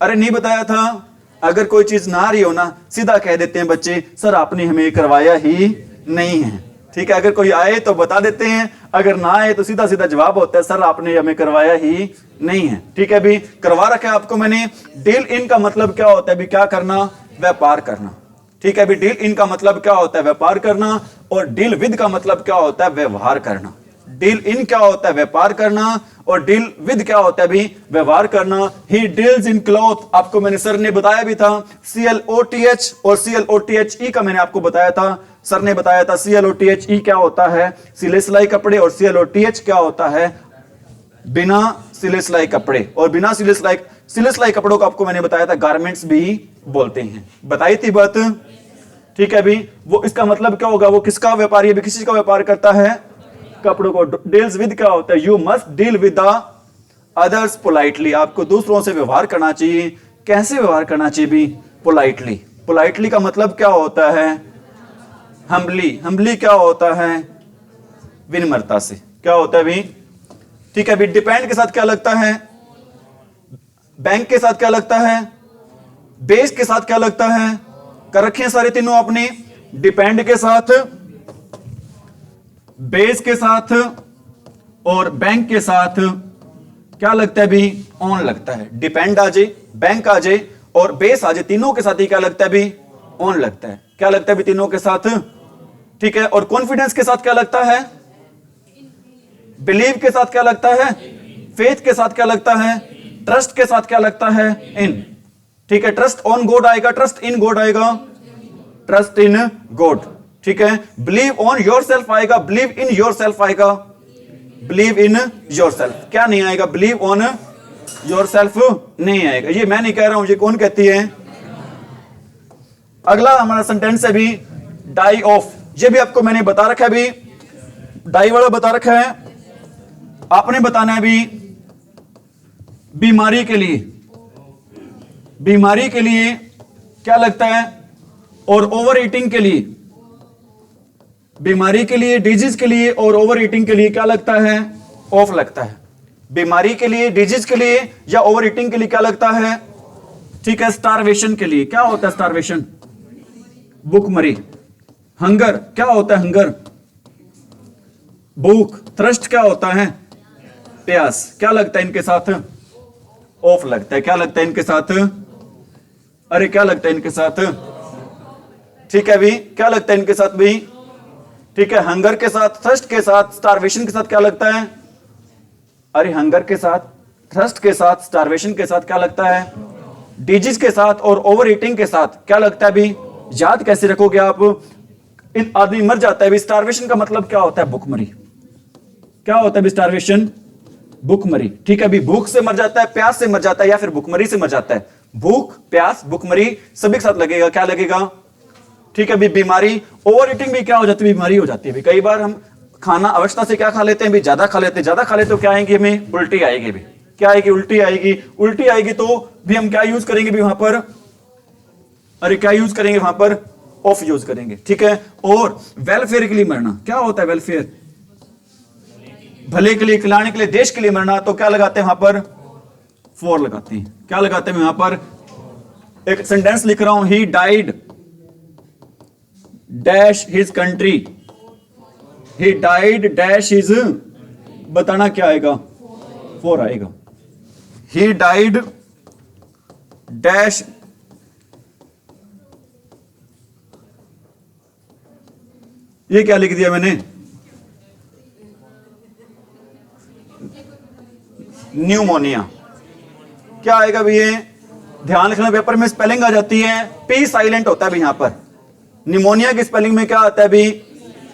अरे नहीं बताया था। अगर कोई चीज ना आ रही हो ना, सीधा कह देते हैं बच्चे, सर आपने हमें करवाया ही नहीं है। ठीक है, अगर कोई आए तो बता देते हैं, अगर ना आए तो सीधा सीधा जवाब होता है, सर आपने हमें करवाया ही नहीं है। ठीक है भी, करवा रखा है आपको मैंने। डील इन का मतलब क्या होता है भी, क्या करना, व्यापार करना। ठीक है भी, डील इन का मतलब क्या होता है, व्यापार करना। और डील विद का मतलब क्या होता है, व्यवहार करना। डील इन क्या होता है, व्यापार करना, और डील विद क्या होता है भी, व्यवहार करना। ही डील्स इन क्लॉथ, आपको मैंने सर ने बताया भी था, CLOTH और CLOTHE का मैंने आपको बताया था, सर ने बताया था। CLOTHE क्या होता है, सिले सिलाई कपड़े, और CLOTH क्या होता है, बिना सिले सिलाई कपड़े। और बिना सिले सिलाई कपड़ों को आपको मैंने बताया था गारमेंट्स भी बोलते हैं, बताई थी बात। ठीक है भी, वो इसका मतलब क्या होगा, वो किसका व्यापारी है, किसी का व्यापार करता है, कपड़ों को। डील्स विद क्या होता है, you must deal with the others politely, आपको दूसरों से व्यवहार करना चाहिए। कैसे व्यवहार करना चाहिए भी, पोलाइटली। पोलाइटली का मतलब क्या होता है, हम्बली। हम्बली क्या होता है, विनम्रता से। क्या होता है भी, ठीक है भी। डिपेंड के साथ क्या लगता है, बैंक के साथ क्या लगता है, बेस के साथ क्या लगता है, कर रखे हैं सारे तीनों अपने। डिपेंड के साथ, बेस के साथ और बैंक के साथ क्या लगता है भी, ऑन लगता है। डिपेंड आ जाए, बैंक आ जाए और बेस आ जाए, तीनों के साथ ही क्या लगता है भी, ऑन लगता है। क्या लगता है भी, तीनों के साथ। ठीक है, और कॉन्फिडेंस के साथ क्या लगता है, बिलीव के साथ क्या लगता है, फेथ के साथ क्या लगता है, ट्रस्ट के साथ क्या लगता है, इन। ठीक है, ट्रस्ट ऑन गॉड आएगा, ट्रस्ट इन गॉड आएगा, ट्रस्ट इन गॉड। ठीक है, बिलीव ऑन योरसेल्फ आएगा, बिलीव इन योरसेल्फ आएगा, बिलीव इन योरसेल्फ। क्या नहीं आएगा, बिलीव ऑन योरसेल्फ नहीं आएगा। ये मैं नहीं कह रहा हूं, ये कौन कहती है। अगला हमारा सेंटेंस है भी डाई ऑफ। ये भी आपको मैंने बता रखा है भी, डाई वाला बता रखा है। आपने बताना है भी बीमारी के लिए, बीमारी के लिए क्या लगता है, और ओवर ईटिंग के लिए, बीमारी के लिए, डिजीज के लिए और ओवर ईटिंग के लिए क्या लगता है, ऑफ लगता है। बीमारी के लिए, डिजीज के लिए या ओवर ईटिंग के लिए क्या लगता है, ठीक है। स्टारवेशन के लिए क्या होता है, स्टारवेशन, भूखमरी। हंगर क्या होता है, हंगर, भूख। थ्रस्ट क्या होता है, प्यास। क्या लगता है इनके साथ, ऑफ लगता है। क्या लगता है इनके साथ, अरे क्या लगता है इनके साथ, ठीक है भी, क्या लगता है इनके साथ भी, ठीक है। हंगर के साथ, थ्रस्ट के साथ, स्टारवेशन के साथ क्या लगता है, अरे हंगर के साथ, थ्रस्ट के साथ, स्टारवेशन के साथ क्या लगता है, डिजीज के साथ और ओवर ईटिंग के साथ क्या लगता है भी। याद कैसे रखोगे आप, इन आदमी मर जाता है भी। स्टारवेशन का मतलब क्या होता है, भूखमरी। क्या होता है भी स्टारवेशन, भूखमरी। ठीक है भी, भूख से मर जाता है, प्यास से मर जाता है या फिर भूखमरी से मर जाता है। भूख, प्यास, भूखमरी सभी के साथ लगेगा। क्या लगेगा, ठीक है भी। बीमारी, ओवर ईटिंग भी क्या हो जाती है, बीमारी हो जाती है भी। कई बार हम खाना अवस्था से क्या खा लेते हैं भी, ज्यादा खा लेते हैं। ज्यादा खा लेते तो क्या आएंगे, हमें उल्टी आएगी भी। क्या आएगी, उल्टी आएगी। उल्टी आएगी तो भी हम क्या यूज करेंगे भी वहां पर, अरे क्या यूज करेंगे वहां पर, ऑफ यूज करेंगे, ठीक है। और वेलफेयर के लिए मरना, क्या होता है वेलफेयर? भले के लिए, कल्याण के लिए, देश के लिए मरना, तो क्या लगाते हैं वहां पर? फॉर लगाते हैं। क्या लगाते हैं वहां पर? एक सेंटेंस लिख रहा हूं, he died dash his country, he died dash his, बताना क्या आएगा? फॉर आएगा। ही डाइड डैश, ये क्या लिख दिया मैंने? न्यूमोनिया। क्या आएगा भी? ये ध्यान रखना, पेपर में स्पेलिंग आ जाती है, पी साइलेंट होता है भी यहां पर। निमोनिया की स्पेलिंग में क्या आता है भी?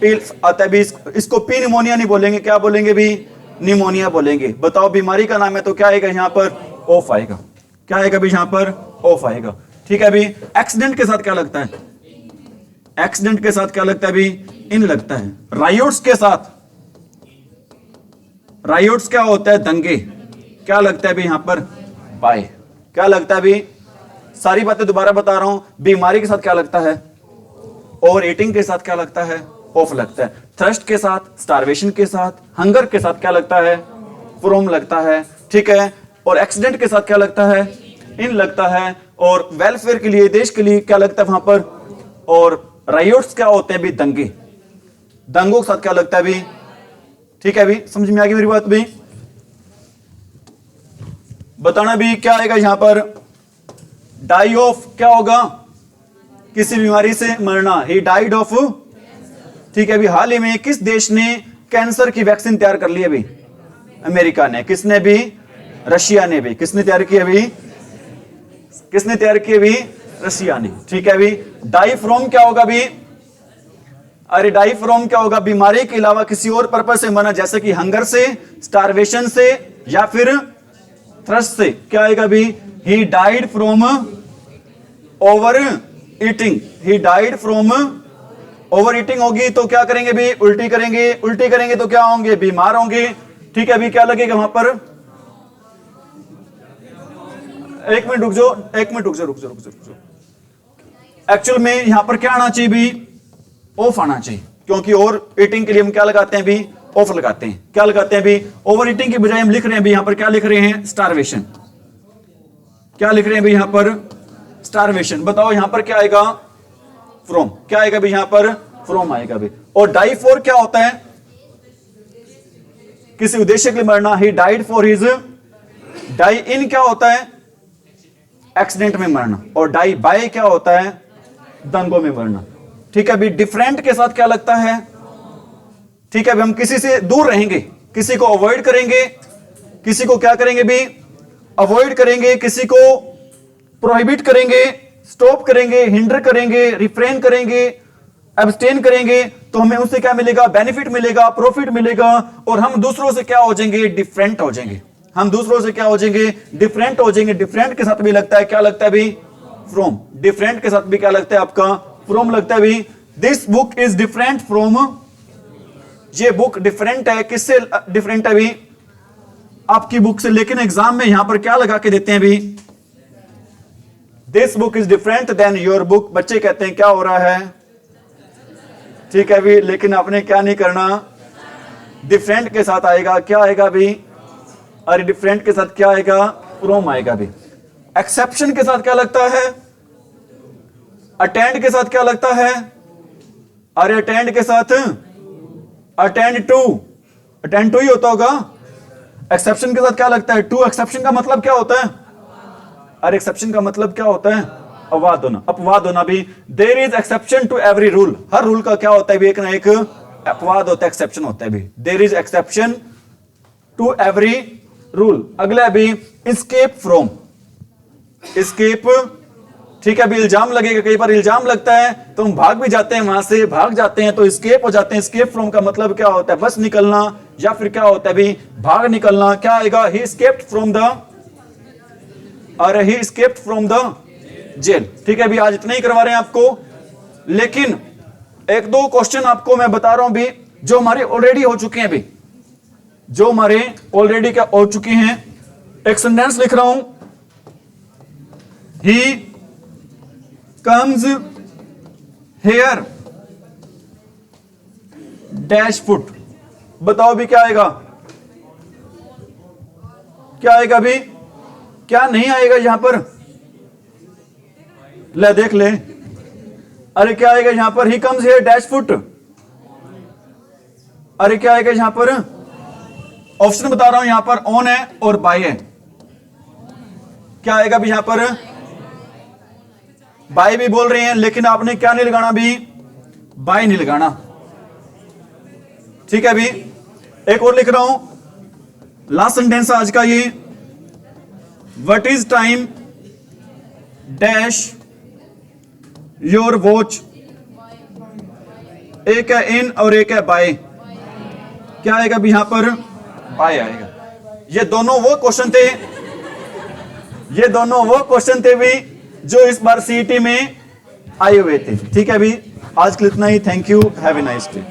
पी आता है भी। इसको पी निमोनिया नहीं बोलेंगे, क्या बोलेंगे भी? निमोनिया बोलेंगे। बताओ, बीमारी का नाम है तो क्या आएगा यहां पर? ऑफ आएगा। क्या आएगा भी यहां पर? ऑफ आएगा, ठीक है भी। एक्सीडेंट के साथ क्या लगता है? एक्सीडेंट के साथ क्या लगता है भी? इन लगता है। रायोट्स के साथ, रायोट्स क्या होता है? दंगे, क्या लगता है भी यहां पर? बाय। क्या लगता है भी? सारी बातें दोबारा बता रहा हूं। बीमारी के साथ क्या लगता है? ओवर ईटिंग के साथ क्या लगता है? ऑफ लगता है। थ्रस्ट के साथ, स्टारवेशन के साथ, हंगर के साथ क्या लगता है? फ्रॉम लगता है, ठीक है। और एक्सीडेंट के साथ क्या लगता है? इन लगता है। और वेलफेयर के लिए, देश के लिए क्या लगता है वहां पर? और रायोट्स क्या होते हैं भी? दंगे, दंगों के साथ क्या लगता है भी? ठीक है भी, समझ में आ गई मेरी बात भी? बताना भी क्या आएगा यहां पर? डाई ऑफ, क्या होगा? किसी बीमारी से मरना, ही डाइड ऑफ, ठीक है भी। हाल ही में किस देश ने कैंसर की वैक्सीन तैयार कर ली है भी? अमेरिका ने। किसने भी? रशिया ने भी। किसने तैयार की है भी? किसने तैयार की है भी? रशिया ने, ठीक है भी। डाई फ्रॉम क्या होगा भी? अरे डाई फ्रॉम क्या होगा? बीमारी के अलावा किसी और पर्पज से मरना, जैसे कि हंगर से, स्टारवेशन से, या फिर थ्रस्ट से। क्या आएगा भी? He died from over eating. He died from over eating होगी तो क्या करेंगे भी? उल्टी करेंगे। उल्टी करेंगे तो क्या होंगे? बीमार होंगे, ठीक है भी। क्या लगेगा वहां पर? एक मिनट रुक जाओ, एक मिनट रुक जाओ, रुक जाओ, रुक जाओ, रुक जाओ। एक्चुअल में यहां पर क्या आना चाहिए भी? ऑफ आना चाहिए, क्योंकि ओवर ईटिंग के लिए हम क्या लगाते हैं भी? ऑफ लगाते हैं। क्या लगाते हैं भी? ओवर ईटिंग की बजाय हम लिख रहे हैं भी यहां पर, क्या लिख रहे हैं? स्टारवेशन। क्या लिख रहे हैं भी यहां पर? स्टारवेशन। बताओ यहां पर क्या आएगा? फ्रॉम। क्या आएगा भी यहां पर? फ्रॉम आएगा भी। और डाई फॉर क्या होता है? किसी उद्देश्य के लिए मरना, he died for his. Die in क्या होता है? एक्सीडेंट में मरना। और डाई बाय क्या होता है? दंगों में मरना, ठीक है भी। डिफरेंट के साथ क्या लगता है? ठीक है भी, हम किसी से दूर रहेंगे, किसी को अवॉइड करेंगे, किसी को क्या करेंगे भी? अवॉइड करेंगे, किसी को प्रोहिबिट करेंगे, स्टॉप करेंगे, हिंडर करेंगे, रिफ्रेन करेंगे, एब्सटेन करेंगे, तो हमें उससे क्या मिलेगा? बेनिफिट मिलेगा, प्रॉफिट मिलेगा। और हम दूसरों से क्या हो जाएंगे? डिफरेंट हो जाएंगे। हम दूसरों से क्या हो जाएंगे? डिफरेंट हो जाएंगे। डिफरेंट के साथ भी लगता है, क्या लगता है भी? फ्रॉम। डिफरेंट के साथ भी क्या लगता है आपका? फ्रॉम लगता है भी। This book is different from, ये बुक डिफरेंट है, किससे डिफरेंट है भी? आपकी बुक से। लेकिन एग्जाम में यहां पर क्या लगा के देते हैं भी? This book is different than your book. बच्चे कहते हैं क्या हो रहा है? ठीक है भी, लेकिन आपने क्या नहीं करना? डिफरेंट के साथ आएगा, क्या आएगा भी? अरे डिफरेंट के साथ क्या आएगा? फ्रॉम आएगा भी। एक्सेप्शन के साथ क्या लगता है? अटेंड के साथ क्या लगता है? अरे अटेंड के साथ अटेंड टू, अटेंड टू ही होता होगा। एक्सेप्शन के साथ क्या लगता है? टू। एक्सेप्शन का मतलब क्या होता है? अरे एक्सेप्शन का मतलब क्या होता है? अपवाद होना, अपवाद होना भी। There is exception to every rule. हर रूल का क्या होता है भी? एक ना एक अपवाद होता है, एक्सेप्शन होता है भी। There is exception to every rule. अगला भी एस्केप फ्रॉम। एस्केप, ठीक है भी। इल्जाम लगेगा, कई बार इल्जाम लगता है तो हम भाग भी जाते हैं, वहां से भाग जाते हैं तो एस्केप हो जाते हैं। एस्केप फ्रॉम का मतलब क्या होता है? बस निकलना, या फिर क्या होता है भी? भाग निकलना। क्या आएगा? ही एस्केप्ड फ्रॉम द, और ही एस्केप्ड फ्रॉम द जेल। ठीक है भी, आज इतना ही करवा रहे हैं आपको। लेकिन एक दो क्वेश्चन आपको मैं बता रहा हूं भी, जो हमारे ऑलरेडी हो चुके हैं भी, जो हमारे ऑलरेडी क्या हो चुके हैं। एक सेंटेंस लिख रहा हूं, he comes here dash foot. बताओ भी क्या आएगा, क्या आएगा भी, क्या नहीं आएगा यहां पर, ले देख ले। अरे क्या आएगा यहां पर, he comes here dash foot. अरे क्या आएगा यहां पर, ऑप्शन बता रहा हूं, यहां पर ऑन है और बाय है। क्या आएगा भी यहां पर, बाय भी बोल रहे हैं, लेकिन आपने क्या नहीं लगाना भी, बाय नहीं लगाना। ठीक है भी, एक और लिख रहा हूं, लास्ट सेंटेंस आज का ये, what is time dash your watch. एक है इन और एक है बाय। क्या आएगा भी यहां पर, बाय आएगा। ये दोनों वो क्वेश्चन थे, ये दोनों वो क्वेश्चन थे भी जो इस बार सीईटी में आए हुए थे। ठीक है भी, आज के लिए इतना ही। Thank you, have a nice day.